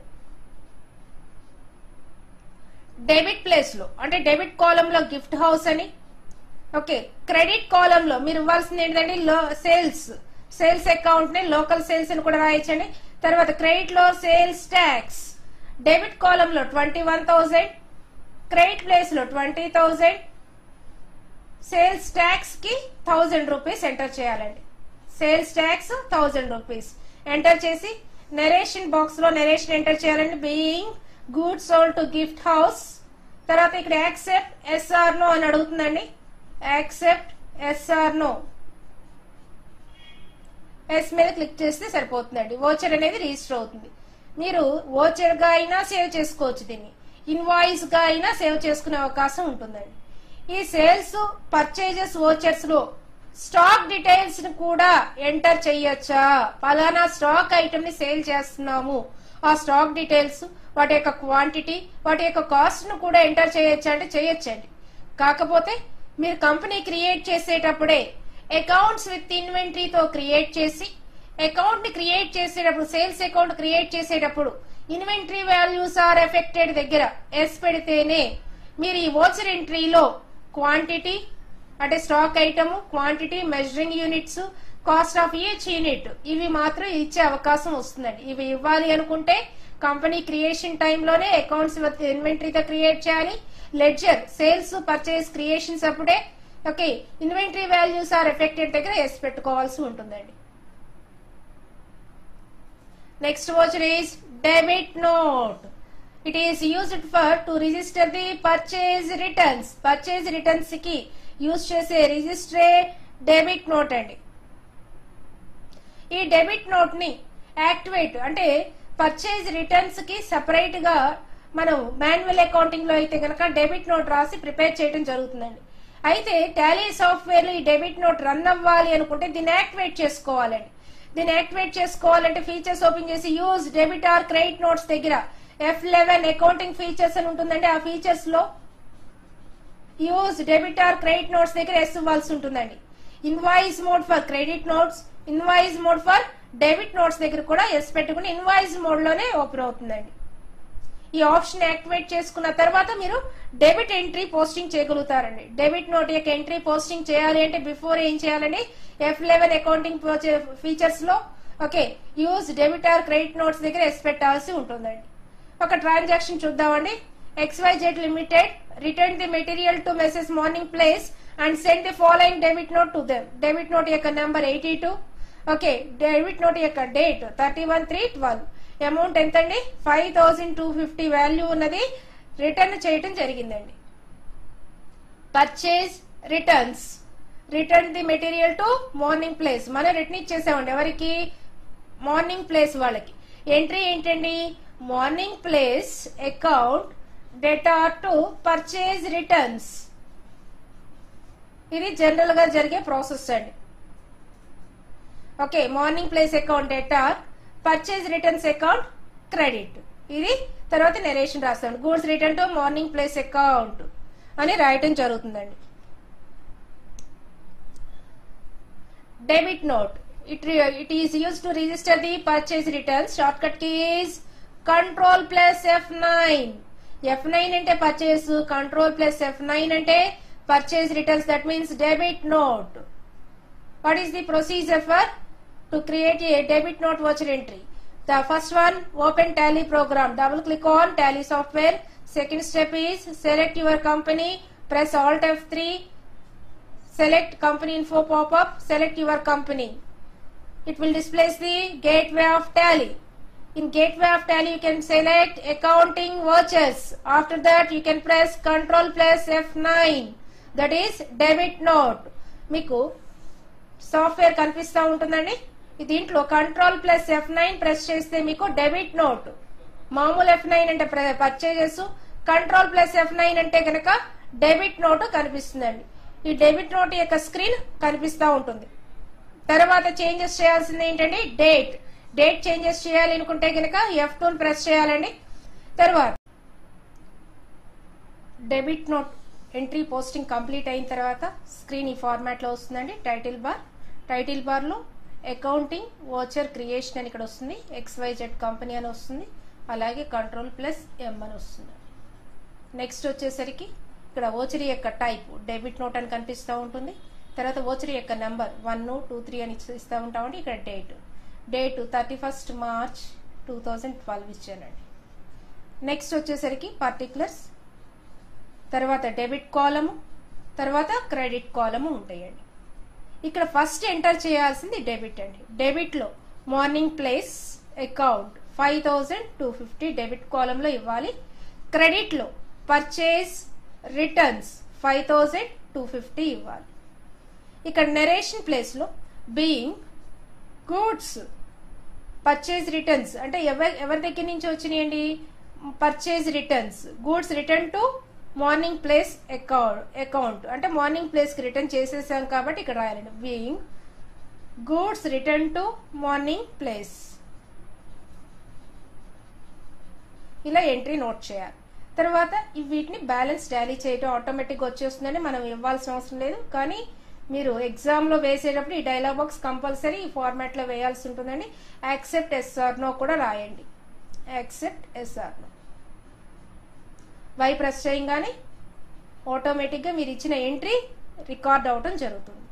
Debit place లో అంటే డెబిట్ కాలమ్ లో గిఫ్ట్ హౌస్ అని, ఓకే. క్రెడిట్ కాలమ్ లో మీరు ఇవ్వాల్సింది ఏంటంటే సేల్స్ అకౌంట్ ని లోకల్ సేల్స్ అని కూడా రాయొచ్చండి. తర్వాత క్రెడిట్ లో సేల్స్ ట్యాక్స్. డెబిట్ కాలమ్ లో 21,000, క్రెడిట్ ప్లేస్ లో 20,000, సేల్స్ ట్యాక్స్ కి 1000 రూపీస్ ఎంటర్ చేయాలండి. సేల్స్ ట్యాక్స్ 1000 రూపీస్ ఎంటర్ చేసి నరేషన్ బాక్స్ లో నరేషన్ ఎంటర్ చేయాలండి. Being good sold to Gift house. తర్వాత ఇక్కడ యాక్సెప్ట్ SR నో అని అడుగుతుందండి. యాక్సెప్ట్ SR నో, ఎస్ మీద క్లిక్ చేస్తే సరిపోతుందండి. వోచర్ అనేది రిజిస్టర్ అవుతుంది. మీరు వోచర్ గా అయినా సేవ్ చేసుకోవచ్చు, దీన్ని ఇన్వాయిస్ గా అయినా సేవ్ చేసుకునే అవకాశం ఉంటుందండి. ఈ సేల్స్ పర్చేజెస్ వోచర్స్ లో స్టాక్ డీటెయిల్స్ ని కూడా ఎంటర్ చేయొచ్చా, పలానా స్టాక్ ఐటమ్ ని సేల్ చేస్తున్నాము, ఆ స్టాక్ డీటెయిల్స్, వాటి యొక్క క్వాంటిటీ, వాటి యొక్క కాస్ట్ ను కూడా ఎంటర్ చేయొచ్చా అంటే చేయొచ్చండి. కాకపోతే మీరు కంపెనీ క్రియేట్ చేసేటప్పుడే అకౌంట్స్ విత్ ఇన్వెంటరీతో క్రియేట్ చేసి అకౌంట్ ని క్రియేట్ చేసేటప్పుడు సేల్స్ అకౌంట్ క్రియేట్ చేసేటప్పుడు ఇన్వెంటరీ వాల్యూస్ ఆర్ ఎఫెక్టెడ్ దగ్గర ఎస్ పెడితేనే మీరు ఈ వోచర్ ఎంట్రీలో క్వాంటిటీ అంటే stock item, quantity, measuring units, cost of each unit ఇవి మాత్రం ఇచ్చే అవకాశం వస్తుందండి. ఇవి ఇవ్వాలి అనుకుంటే కంపెనీ క్రియేషన్ టైంలోనే అకౌంట్స్ విత్ ఇన్వెంటరీతో క్రియేట్ చేయాలి. లెడ్జర్ సేల్స్ పర్చేస్ క్రియేషన్స్ అప్పుడే okay inventory values are affected దగ్గర ఎస్ పెట్టుకోవాల్సి ఉంటుందండి. Next voucher is debit note. It is used for to register the purchase returns. Purchase returns కి use చేసే రిజిస్ట్రే debit note అండి. ఈ డెబిట్ నోట్ ని activate అంటే పర్చేజ్ రిటర్న్స్ కి సెపరేట్ గా మనం మాన్యువల్ అకౌంటింగ్ లో అయితే గనక డెబిట్ నోట్ రాసి ప్రిపేర్ చేయడం జరుగుతుందండి. అయితే టాలీ సాఫ్ట్వేర్ లో ఈ డెబిట్ నోట్ రన్ అవ్వాలి అనుకుంటే దీన్ని యాక్టివేట్ చేసుకోవాలండి. దీన్ని యాక్టివేట్ చేసుకోవాలంటే ఫీచర్స్ ఓపెన్ చేసి use debit or credit notes దగ్గర F11 అకౌంటింగ్ ఫీచర్స్ అని ఉంటుందండి. ఆ ఫీచర్స్ లో use debit or credit notes దగ్గర ఎస్ ఇవ్వాల్సి ఉంటుందండి. Invoice mode for credit notes, invoice mode for debit notes దగ్గర కూడా ఎస్ పెట్టుకుని ఇన్వాయిస్ మోడ్ లోనే ఓపెన్ అవుతుందండి. ఈ ఆప్షన్ యాక్టివేట్ చేసుకున్న తర్వాత మీరు డెబిట్ ఎంట్రీ పోస్టింగ్ చేయగలుగుతారండి. డెబిట్ నోట్ యొక్క ఎంట్రీ పోస్టింగ్ చేయాలి అంటే బిఫోర్ ఏం చేయాలండి, F11 అకౌంటింగ్ ఫీచర్స్ లో okay use debit or credit notes దగ్గర ఎస్ పెట్టాల్సి ఉంటుందండి. ఒక ట్రాన్సాక్షన్ చూద్దామండి. XYZ limited return the material to Messrs Morning Place and send the following debit note to them. Debit note యొక్క number 82. Okay debit note యొక్క date 31/3/12. Amount ఎంతండి 5250 value ఉన్నది return చేయటం జరిగిందండి. Purchase returns, return the material to morning place, మనం return ఇచ్చేసామండి ఎవరికి, morning place వాళ్ళకి. Entry ఏంటండి, morning place account data to purchase returns. ఇది జనరల్ గా జరిగే ప్రాసెస్ అండి. Okay, morning place account data purchase returns account credit. ఇది తర్వాత నెరేషన్ రాస్తాం, goods return to morning place account అని రాయటం జరుగుతుందండి. Debit note, it is used to register the purchase returns. Shortcut key is control plus F9. F9 అంటే purchase, control plus F9 అంటే purchase returns, that means debit note. What is the procedure for to create a debit note voucher entry? The first one, open Tally program, double click on Tally software. Second step is select your company, press Alt F3, select company info pop-up, select your company. It will display the gateway of Tally. In gateway of Tally you can select accounting vouchers. After that you can press Ctrl plus F9, that is debit note. మీకు software కనిపిస్తూ ఉంటుందండి. దీంట్లో control plus F9 press చేస్తే మీకు debit note, మామూలు F9 అంటే purchases, control plus F9 అంటే కనుక డెబిట్ నోట్ కనిపిస్తుందండి. ఈ డెబిట్ నోట్ యొక్క స్క్రీన్ కనిపిస్తూ ఉంటుంది. తర్వాత చేంజెస్ చేయాల్సింది ఏంటంటే డేట్ చేంజెస్ చేయాలి అనుకుంటే కనుక F2 ప్రెస్ చేయాలండి. తర్వాత debit note entry posting complete అయిన తర్వాత స్క్రీన్ ఈ ఫార్మాట్ లో వస్తుందండి. టైటిల్ బార్ లో అకౌంటింగ్ వోచర్ క్రియేషన్ అని ఇక్కడ వస్తుంది, XYZ కంపెనీ అని వస్తుంది, అలాగే కంట్రోల్ ప్లస్ M అని వస్తుంది. నెక్స్ట్ వచ్చేసరికి ఇక్కడ వోచర్ యొక్క టైప్ డెబిట్ నోట్ అని కనిపిస్తూ ఉంటుంది. తర్వాత వోచర్ యొక్క నెంబర్ 1, 2, 3 అని ఇస్తూ ఉంటామండి. ఇక్కడ డేట్ 31 మార్చ్ 2012 ఇచ్చానండి. నెక్స్ట్ వచ్చేసరికి పర్టికులర్స్, తర్వాత డెబిట్ కాలము, తర్వాత క్రెడిట్ కాలము ఉంటాయండి. ఇక్కడ ఫస్ట్ ఎంటర్ చేయాల్సింది డెబిట్ అండి. డెబిట్ లో మార్నింగ్ ప్లేస్ అకౌంట్ 5250 డెబిట్ కాలంలో ఇవ్వాలి. క్రెడిట్ లో పర్చేజ్ రిటర్న్స్ 5250 ఇవ్వాలి. ఇక్కడ నెరేషన్ ప్లేస్ లో బీయింగ్ గూడ్స్ పర్చేజ్ రిటర్న్స్ అంటే ఎవరి దగ్గర నుంచి వచ్చినాయండి, purchase returns, goods return to morning place account అంటే మార్నింగ్ ప్లేస్ కి రిటర్న్ చేసేసాం కాబట్టి ఇక్కడ రాయాలండి being goods return to morning Place. ఇలా ఎంట్రీ నోట్ చేయాలి. తర్వాత వీటిని బ్యాలెన్స్ టాలీ చేయడం ఆటోమేటిక్ గా వచ్చేస్తుందని మనం ఇవ్వాల్సిన అవసరం లేదు. కానీ మీరు ఎగ్జామ్ లో వేసేటప్పుడు ఈ డైలాగ్ బాక్స్ కంపల్సరీ ఈ ఫార్మాట్ లో వేయాల్సి ఉంటుందండి. యాక్సెప్ట్ ఎస్ ఆర్ నో కూడా రాయండి. Accept yes or no Y press చేయగానే ఆటోమేటిక్ గా మీరు ఇచ్చిన ఎంట్రీ రికార్డ్ అవటం జరుగుతుంది.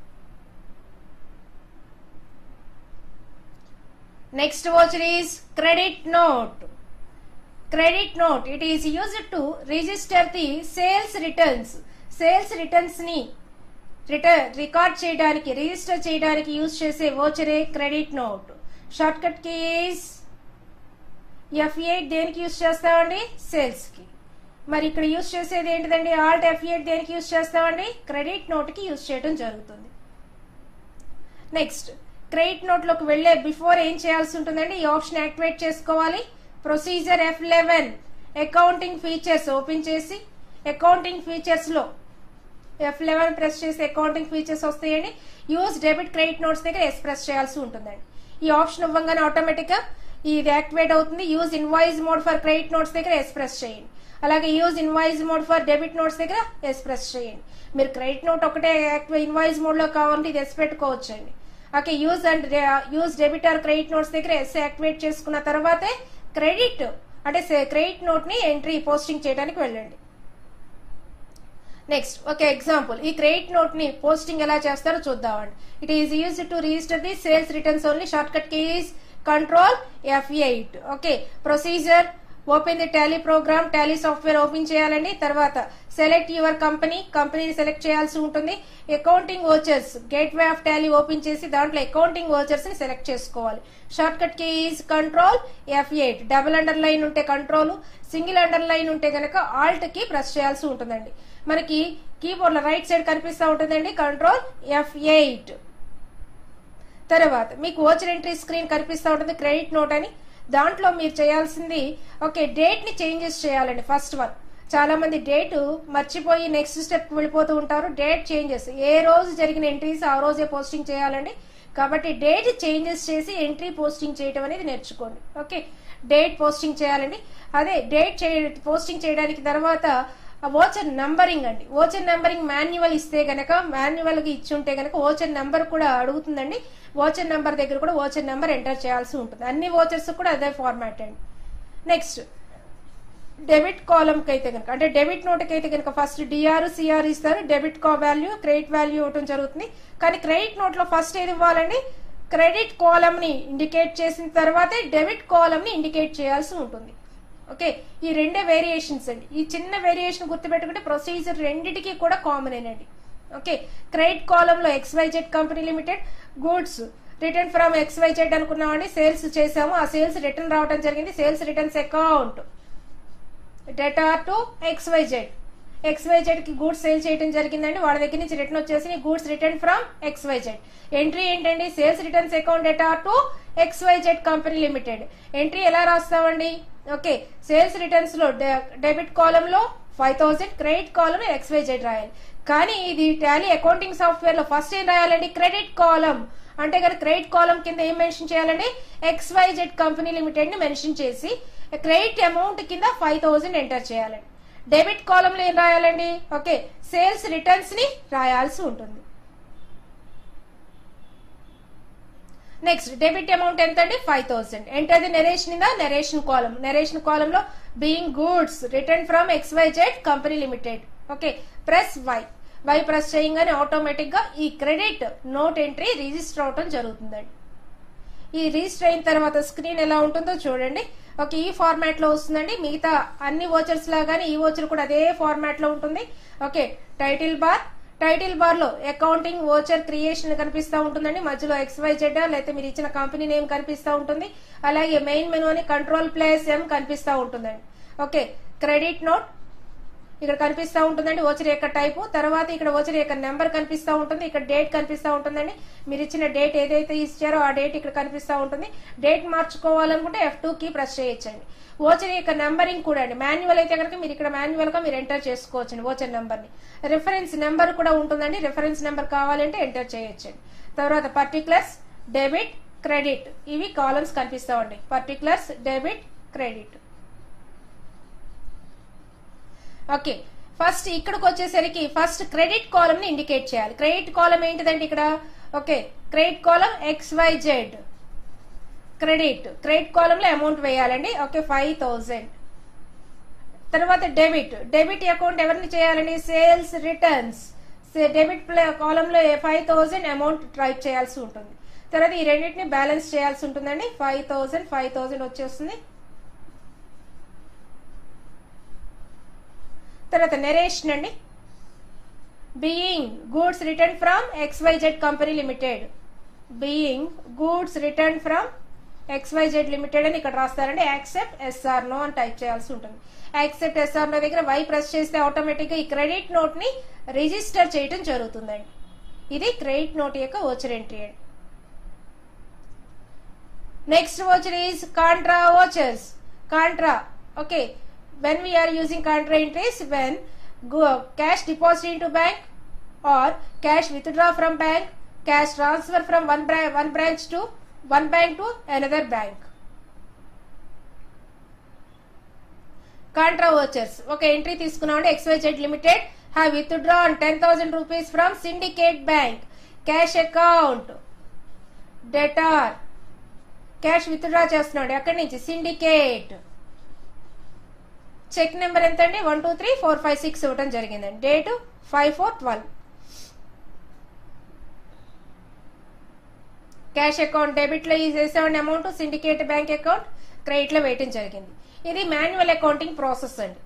Next voucher is credit note. Credit note it is used to register the sales returns. Sales returns ని రికార్డ్ చేయడానికి, రిజిస్టర్ చేయడానికి యూజ్ చేసే వోచరే credit note. Short cut keys F8 దేనికి యూజ్ చేస్తామండి, సేల్స్ కి. మరి ఇక్కడ యూజ్ చేసేది ఏంటిదండి, ఆల్ట్ F8 దేనికి యూజ్ చేస్తామండి, క్రెడిట్ నోట్ కి యూజ్ చేయడం జరుగుతుంది. నెక్స్ట్ క్రెడిట్ నోట్ లోకి వెళ్లే బిఫోర్ ఏం చేయాల్సి ఉంటుందండి, ఈ ఆప్షన్ యాక్టివేట్ చేసుకోవాలి. Procedure F11 accounting features open చేసి అకౌంటింగ్ ఫీచర్స్ లో F11 ప్రెస్ చేసి అకౌంటింగ్ ఫీచర్స్ వస్తాయండి. యూజ్ డెబిట్ క్రెడిట్ నోట్స్ దగ్గర ఎస్ ప్రెస్ చేయాల్సి ఉంటుందండి. ఈ ఆప్షన్ ఇవ్వగానే ఆటోమేటిక్ గా ఇది యాక్టివేట్ అవుతుంది. Use invoice mode for credit notes దగ్గర ఎస్ ప్రెస్ చేయండి. అలాగే use invoice mode for debit notes దగ్గర ఎస్ ప్రెస్ చేయండి. మీరు క్రెడిట్ నోట్ ఒకటే ఇన్వాయిస్ మోడ్ లో కావాలంటే ఇది ఎస్ పెట్టుకోవచ్చు అండి. Okay, use debit or credit notes దగ్గర ఎస్ యాక్టివేట్ చేసుకున్న తర్వాతే క్రెడిట్ అంటే క్రెడిట్ నోట్ ని ఎంట్రీ పోస్టింగ్ చేయడానికి వెళ్ళండి. నెక్స్ట్ ఒక ఎగ్జాంపుల్, ఈ క్రెడిట్ నోట్ ని పోస్టింగ్ ఎలా చేస్తారో చూద్దామండి. It is used to register the sales returns only. Short cut key is control F8. Okay, procedure open the Tally program, Tally software open చేయాలండి. తర్వాత సెలెక్ట్ యువర్ కంపెనీని select చేయాల్సి ఉంటుంది. Accounting vouchers gateway of Tally open చేసి దాంట్లో accounting vouchers ని select చేసుకోవాలి. Short cut key is control F8. Double underline ఉంటే కంట్రోల్, సింగిల్ అండర్లైన్ ఉంటే గనక ఆల్ట్ కి ప్రెస్ చేయాల్సి ఉంటుందండి. మనకి కీబోర్డ్ లో రైట్ సైడ్ కనిపిస్తూ ఉంటుందండి కంట్రోల్ F8. తర్వాత మీకు వోచర్ ఎంట్రీ స్క్రీన్ కనిపిస్తూ ఉంటుంది క్రెడిట్ నోట్ అని. దాంట్లో మీరు చేయాల్సింది డేట్ ని చేంజెస్ చేయాలండి. ఫస్ట్ వన్, చాలా మంది డేట్ మర్చిపోయి నెక్స్ట్ స్టెప్ వెళ్ళిపోతూ ఉంటారు. డేట్ చేంజెస్, ఏ రోజు జరిగిన ఎంట్రీస్ ఆ రోజే పోస్టింగ్ చేయాలండి. కాబట్టి డేట్ చేంజెస్ చేసి ఎంట్రీ పోస్టింగ్ చేయడం అనేది నేర్చుకోండి. డేట్ పోస్టింగ్ చేయాలండి. అదే డేట్ పోస్టింగ్ చేయడానికి తర్వాత వోచర్ నంబరింగ్ అండి. వోచర్ నంబరింగ్ మాన్యువల్ ఇస్తే గనక, మాన్యువల్ గా ఇచ్చి ఉంటే గనక వోచర్ నంబర్ కూడా అడుగుతుందండి. వోచర్ నంబర్ దగ్గర కూడా వోచర్ నంబర్ ఎంటర్ చేయాల్సి ఉంటుంది. అన్ని వోచర్స్ కూడా అదే ఫార్మాట్ అండి. నెక్స్ట్ డెబిట్ కాలమ్ కి అయితే కనుక, అంటే డెబిట్ నోట్ కి అయితే కనుక ఫస్ట్ డిఆర్ సిఆర్ ఇస్తారు. డెబిట్ వాల్యూ, క్రెడిట్ వాల్యూ ఇవ్వడం జరుగుతుంది. కానీ క్రెడిట్ నోట్ లో ఫస్ట్ ఏది ఇవ్వాలండి, క్రెడిట్ కాలమ్ ని ఇండికేట్ చేసిన తర్వాతే డెబిట్ కాలమ్ ని ఇండికేట్ చేయాల్సి ఉంటుంది. ఈ రెండే వేరియేషన్స్ అండి. ఈ చిన్న వేరియేషన్ గుర్తుపెట్టుకుంటే ప్రొసీజర్ రెండిటికి కూడా కామన్ అండి. క్రెడిట్ కాలమ్ లో XYZ company limited goods return from XYZ అనుకున్నామండి. సేల్స్ చేసాము, ఆ సేల్స్ రిటర్న్ రావడం జరిగింది. Sales returns account debtor to XYZ కి గూడ్స్ సేల్ చేయడం జరిగిందండి. వాళ్ళ దగ్గర నుంచి రిటర్న్ వచ్చేసి goods return from XYZ. Entry ఏంటండి, sales returns account debtor to XYZ company limited. Entry ఎలా రాస్తామండి, సేల్స్ రిటర్న్స్ లో డెబిట్ కాలమ్ లో 5000, క్రెడిట్ కాలమ్ లో XYZ రాయాలి. కానీ ఇది టాలీ అకౌంటింగ్ సాఫ్ట్వేర్ లో ఫస్ట్ ఏం రాయాలండి, క్రెడిట్ కాలమ్. అంటే కనుక క్రెడిట్ కాలమ్ కింద ఏం మెన్షన్ చేయాలండి, XYZ కంపెనీ లిమిటెడ్ ని మెన్షన్ చేసి క్రెడిట్ అమౌంట్ కింద 5000 ఎంటర్ చేయాలండి. డెబిట్ కాలమ్ లో ఏం రాయాలండి, సేల్స్ రిటర్న్స్ ని రాయాల్సి ఉంటుంది. నెక్స్ట్ డెబిట్ అమౌంట్ ఎంత అండి, 5000. Enter the narration in the narration column. Narration column లో being goods return from XYZ company limited. Press Y press చేయగానే ఆటోమేటిక్ గా ఈ క్రెడిట్ నోట్ ఎంట్రీ రిజిస్టర్ అవటం జరుగుతుందండి. ఈ రిజిస్టర్ అయిన తర్వాత స్క్రీన్ ఎలా ఉంటుందో చూడండి. ఈ ఫార్మాట్ లో వస్తుందండి. మిగతా అన్ని వోచర్స్ లాగానే ఈ వోచర్ కూడా అదే ఫార్మాట్ లో ఉంటుంది. టైటిల్ బార్ లో అకౌంటింగ్ వోచర్ క్రియేషన్ కనిపిస్తూ ఉంటుందండి. మధ్యలో XYZ లేకపోతే మీరు ఇచ్చిన కంపెనీ నేమ్ కనిపిస్తూ ఉంటుంది. అలాగే మెయిన్ మెనూ అని Ctrl+M కనిపిస్తూ ఉంటుందండి. క్రెడిట్ నోట్ ఇక్కడ కనిపిస్తూ ఉంటుందండి, వోచర్ యొక్క టైపు. తర్వాత ఇక్కడ వోచర్ యొక్క నెంబర్ కనిపిస్తూ ఉంటుంది. ఇక్కడ డేట్ కనిపిస్తూ ఉంటుందండి. మీరు ఇచ్చిన డేట్ ఏదైతే ఇచ్చారో ఆ డేట్ ఇక్కడ కనిపిస్తూ ఉంటుంది. డేట్ మార్చుకోవాలనుకుంటే F2 కీ ప్రెస్ చేయొచ్చండి. వోచర్ యొక్క నంబరింగ్ కూడా అండి, మాన్యువల్ అయితే కనుక మీరు ఇక్కడ మాన్యువల్ గా మీరు ఎంటర్ చేసుకోవచ్చండి వోచర్ నెంబర్ ని. రిఫరెన్స్ నెంబర్ కూడా ఉంటుందండి, రిఫరెన్స్ నెంబర్ కావాలంటే ఎంటర్ చేయొచ్చండి. తర్వాత పర్టికులర్స్, డెబిట్, క్రెడిట్, ఇవి కాలమ్స్ కనిపిస్తామండి. Particulars, debit, credit. ఫస్ట్ ఇక్కడికి వచ్చేసరికి ఫస్ట్ క్రెడిట్ కాలమ్ ని ఇండికేట్ చేయాలి. క్రెడిట్ కాలమ్ ఏంటిదండి ఇక్కడ, credit column XYZ credit column లో అమౌంట్ వేయాలండి. 5000. తర్వాత డెబిట్ అకౌంట్ ఎవరిని చేయాలండి, సేల్స్ రిటర్న్స్. డెబిట్ కాలమ్ లో 5000 అమౌంట్ టైప్ చేయాల్సి ఉంటుంది. తర్వాత ఈ రెండింటిని బ్యాలెన్స్ చేయాల్సి ఉంటుందండి. 5000 వచ్చేస్తుంది. తర్వాత నెరేషన్ అండి, being goods return from XYZ company limited. Being goods return from XYZ limited అని ఇక్కడ రాస్తారండి. యాక్సెప్ట్ SR నో అని టైప్ చేయాల్సి ఉంటుంది. యాక్సెప్ట్ SR నో దగ్గర వై ప్రెస్ చేస్తే ఆటోమేటిక్ గా ఈ క్రెడిట్ నోట్ ని రిజిస్టర్ చేయడం జరుగుతుందండి. ఇది క్రెడిట్ నోట్ యొక్క వోచర్ ఎంట్రీ అండి. Next voucher is Contra vouchers. Contra when we are using contra entries, when cash deposit into bank or cash withdraw from bank, cash transfer from one branch to one bank to another bank. Contra vouchers entry తీసుకున్నామండి. XYZ limited have withdrawn 10,000 rupees from syndicate bank. Cash account debtor, cash withdraw చేస్తున్నాడు అక్కడి నుంచి syndicate. Check number ఎంత అండి, 1 2 3 4 5 6 ఇవ్వడం జరిగిందండి. Date 5/4/12. Cash account debit లో వేసామండి amount, Syndicate bank account credit లో వేయటం జరిగింది. ఇది మాన్యువల్ అకౌంటింగ్ ప్రాసెస్ అండి.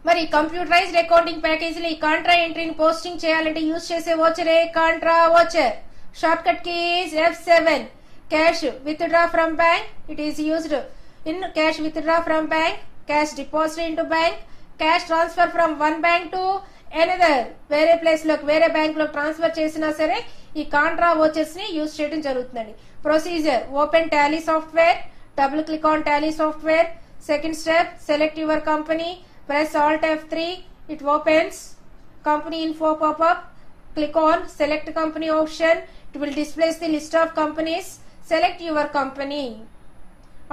మరి కంప్యూటరైజ్డ్ అకౌంటింగ్ ప్యాకేజీలో ఈ కాంట్రా ఎంట్రీని పోస్టింగ్ చేయాలంటే యూజ్ చేసే వోచరే contra voucher. Short cut keys F7. Cash withdraw from bank, it is used in cash withdraw from bank, cash deposit into bank, cash transfer from one bank to another, వేరే place లోకి వేరే bank లో transfer చేసినా సరే ఈ Contra vouchers ని use చేయడం జరుగుతుందండి. Procedure open Tally software, double click on Tally software. Second step select your company, press Alt F3, it opens company info pop-up, click on select company option, it will display the list of companies, select your company.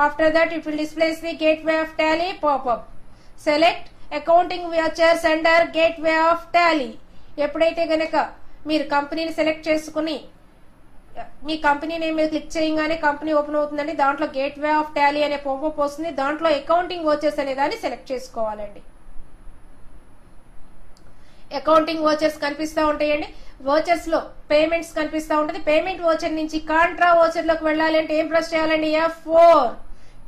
After that it will display the gateway of tally pop-up, select accounting vouchers under gateway of tally. ఎప్పుడైతే గనక మీరు కంపెనీని select చేసుకుని మీ company name మీద click చేయగానే company open అవుతుందండి. దాంట్లో gateway of Tally అనే పాపప్ వస్తుంది. దాంట్లో అకౌంటింగ్ వోచర్స్ అనే దాన్ని సెలెక్ట్ చేసుకోవాలండి. అకౌంటింగ్ వోచర్స్ కనిపిస్తూ ఉంటాయండి. వోచర్స్ లో పేమెంట్స్ కనిపిస్తూ ఉంటుంది. పేమెంట్ వోచర్ నుంచి కాంట్రా వోచర్ లోకి వెళ్ళాలి అంటే ఏం ప్రెస్ చేయాలండి? F4.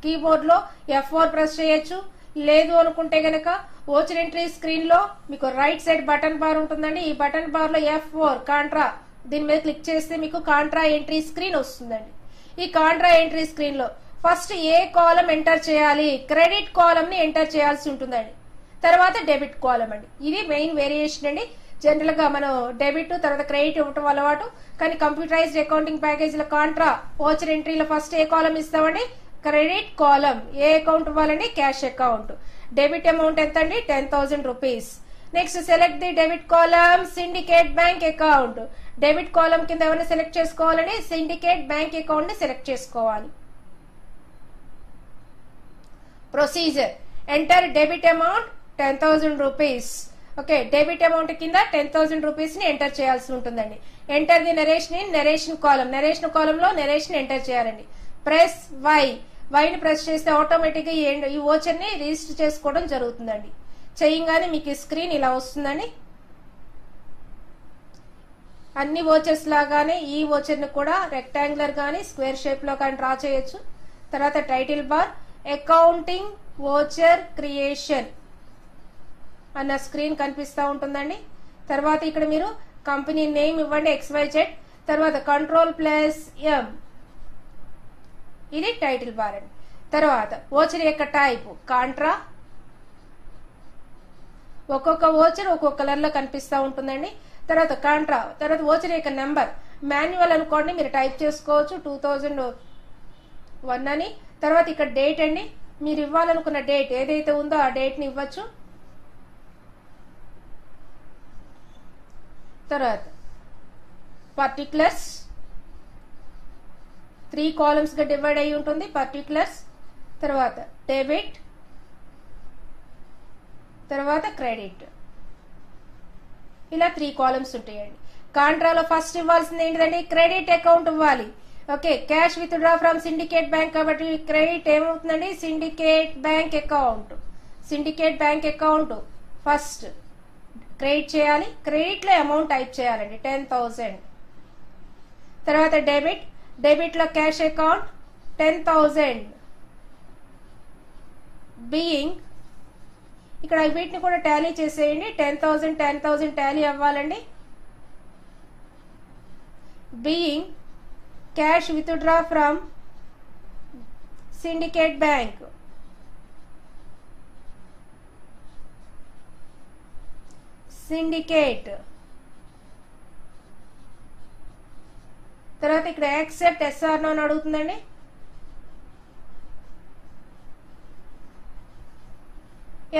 కీబోర్డ్ లో F4 ప్రెస్ చేయొచ్చు. లేదు అనుకుంటే గనక వోచర్ ఎంట్రీ స్క్రీన్ లో మీకు రైట్ సైడ్ బటన్ బార్ ఉంటుందండి. ఈ బటన్ బార్ లో F4 కాంట్రా దీని మీద క్లిక్ చేస్తే మీకు కాంట్రా ఎంట్రీ స్క్రీన్ వస్తుందండి. ఈ కాంట్రా ఎంట్రీ స్క్రీన్ లో ఫస్ట్ ఏ కాలం ఎంటర్ చేయాలి? క్రెడిట్ కాలం ని ఎంటర్ చేయాల్సి ఉంటుందండి. తర్వాత డెబిట్ కాలం అండి. ఇది మెయిన్ వేరియేషన్ అండి. జనరల్ గా మనం డెబిట్ తర్వాత క్రెడిట్ ఇవ్వటం అలవాటు, కానీ కంప్యూటరైజ్డ్ అకౌంటింగ్ ప్యాకేజ్ లో కాంట్రా వోచర్ ఎంట్రీలో ఫస్ట్ ఏ కాలం ఇస్తామండి? Credit column. ఏ అకౌంట్ ఇవ్వాలండి? Cash account. డెబిట్ అమౌంట్ ఎంత అండి? 10,000 rupees. Next select the debit column Syndicate bank account. Debit column కింద ఎవరిని సెలెక్ట్ చేసుకోవాలండి? సిండికేట్ బ్యాంక్ అకౌంట్ ని సెలెక్ట్ చేసుకోవాలి. Procedure enter debit amount 10,000 rupees. Okay, debit amount కింద 10,000 రూపీస్ ని ఎంటర్ చేయాల్సి ఉంటుందండి. Enter the narration in narration column. Narration కాలం లో నరేషన్ ఎంటర్ చేయాలండి. ప్రెస్ వైని ప్రెస్ చేస్తే ఆటోమేటిక్ గా ఈ వోచర్ ని రిజిస్టర్ చేసుకోవడం జరుగుతుందండి. చేయగానే మీకు ఈ స్క్రీన్ ఇలా వస్తుందండి. అన్ని వోచర్స్ లాగానే ఈ వోచర్ ని కూడా రెక్టాంగులర్ గానీ స్క్వేర్ షేప్ లో కానీ డ్రా చేయొచ్చు. తర్వాత title bar accounting voucher creation అన్న స్క్రీన్ కనిపిస్తూ ఉంటుందండి. తర్వాత ఇక్కడ మీరు కంపెనీ నేమ్ ఇవ్వండి XYZ. తర్వాత Ctrl+M, ఇది టైటిల్ బార్ అండి. తర్వాత వోచర్ యొక్క టైప్ కాంట్రా. ఒక్కొక్క వోచర్ ఒక్కొక్క కలర్ లో కనిపిస్తూ ఉంటుందండి. తర్వాత కాంట్రా, తర్వాత వోచర్ యొక్క నెంబర్ మాన్యువల్ అనుకోండి, మీరు టైప్ చేసుకోవచ్చు 2001 అని. తర్వాత ఇక్కడ డేట్ అండి, మీరు ఇవ్వాలనుకున్న డేట్ ఏదైతే ఉందో ఆ డేట్ ని ఇవ్వచ్చు. తర్వాత పర్టిక్యులర్స్ 3 కాలమ్స్ గా డివైడ్ అయి ఉంటుంది. పర్టిక్యులర్స్, తర్వాత డెబిట్, తర్వాత క్రెడిట్, ఇలా 3 కాలమ్స్ ఉంటాయండి. కాంట్రాలో ఫస్ట్ ఇవ్వాల్సింది ఏంటిదండి? క్రెడిట్ అకౌంట్ ఇవ్వాలి. Okay, cash with draw from syndicate bank కాబట్టి క్రెడిట్ ఏమవుతుందండి? Syndicate bank account. Syndicate bank account first credit చేయాలి. క్రెడిట్ లో అమౌంట్ టైప్ చేయాలండి 10,000. తర్వాత డెబిట్, డెబిట్ లో క్యాష్ అకౌంట్ 10,000 బీయింగ్, ఇక్కడ వీటిని కూడా టాలీ చేసేయండి. 10,000 టాలీ అవ్వాలండి. Being cash with draw from syndicate bank, syndicate. తర్వాత ఇక్కడ యాక్సెప్ట్ SR నో అని అడుగుతుందండి.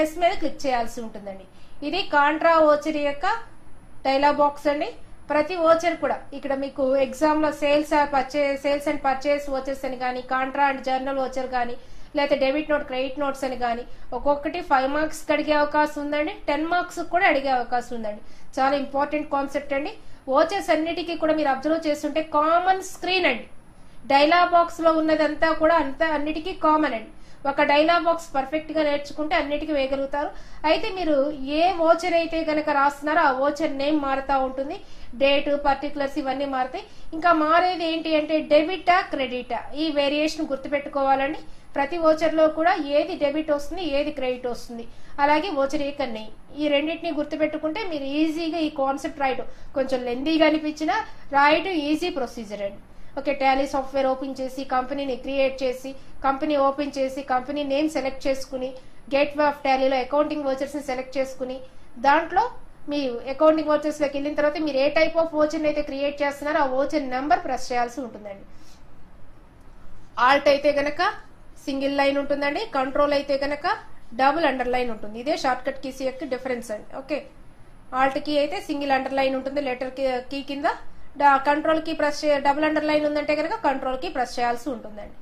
ఎస్ మీద క్లిక్ చేయాల్సి ఉంటుందండి. ఇది కాంట్రా వోచర్ యొక్క డైలాగ్ బాక్స్ అండి. ప్రతి వోచర్ కూడా ఇక్కడ మీకు ఎగ్జామ్ లో సేల్స్ అండ్ పర్చేస్ వోచర్స్ అని కానీ, కాంట్రా అండ్ జర్నల్ వోచర్ కానీ, లేకపోతే డెబిట్ నోట్, క్రెడిట్ నోట్స్ అని కానీ ఒక్కొక్కటి 5 మార్క్స్ అడిగే అవకాశం ఉందండి. 10 మార్క్స్ కూడా అడిగే అవకాశం ఉందండి. చాలా ఇంపార్టెంట్ కాన్సెప్ట్ అండి. వోచర్స్ అన్నిటికీ కూడా మీరు అబ్జర్వ్ చేస్తుంటే కామన్ స్క్రీన్ అండి. డైలాగ్ బాక్స్ లో ఉన్నదంతా కూడా అన్నిటికీ కామన్ అండి. ఒక డైలాగ్ బాక్స్ పర్ఫెక్ట్ గా నేర్చుకుంటే అన్నిటికీ వేయగలుగుతారు. అయితే మీరు ఏ వోచర్ అయితే గనక రాస్తున్నారో ఆ వోచర్ నేమ్ మారుతా ఉంటుంది. డేట్, పర్టికులర్స్ ఇవన్నీ మారుతాయి. ఇంకా మారేది ఏంటి అంటే డెబిటా క్రెడిటా, ఈ వేరియేషన్ గుర్తుపెట్టుకోవాలండి. ప్రతి ఓచర్ లో కూడా ఏది డెబిట్ వస్తుంది ఏది క్రెడిట్ వస్తుంది, అలాగే ఓచర్ ఏ కన్నీ, ఈ రెండింటిని గుర్తుపెట్టుకుంటే మీరు ఈజీగా ఈ కాన్సెప్ట్ రాయటం కొంచెం లెందీగా అనిపించినా రాయటం ఈజీ ప్రొసీజర్ అండి. ఓకే, టాలీ సాఫ్ట్వేర్ ఓపెన్ చేసి కంపెనీని క్రియేట్ చేసి కంపెనీ ఓపెన్ చేసి కంపెనీ నేమ్ సెలెక్ట్ చేసుకుని గేట్వే ఆఫ్ టాలీలో అకౌంటింగ్ ఓచర్స్ ని సెలెక్ట్ చేసుకుని దాంట్లో మీ అకౌంటింగ్ ఓచర్స్ లోకి వెళ్ళిన తర్వాత మీరు ఏ టైప్ ఆఫ్ ఓచర్ అయితే క్రియేట్ చేస్తున్నారో ఆ ఓచర్ నెంబర్ ప్రెస్ చేయాల్సి ఉంటుందండి. ఆల్ట్ అయితే గనక సింగిల్ లైన్ ఉంటుందండి, కంట్రోల్ అయితే గనక డబుల్ అండర్ లైన్ ఉంటుంది. ఇదే షార్ట్ కట్ కీస్ యొక్క డిఫరెన్స్ అండి. ఓకే, ఆల్ట్ కీ అయితే సింగిల్ అండర్ లైన్ ఉంటుంది లెటర్ కీ కింద, control key press double underline ఉందంటే కనుక కంట్రోల్ కీ ప్రెస్ చేయాల్సి ఉంటుందండి.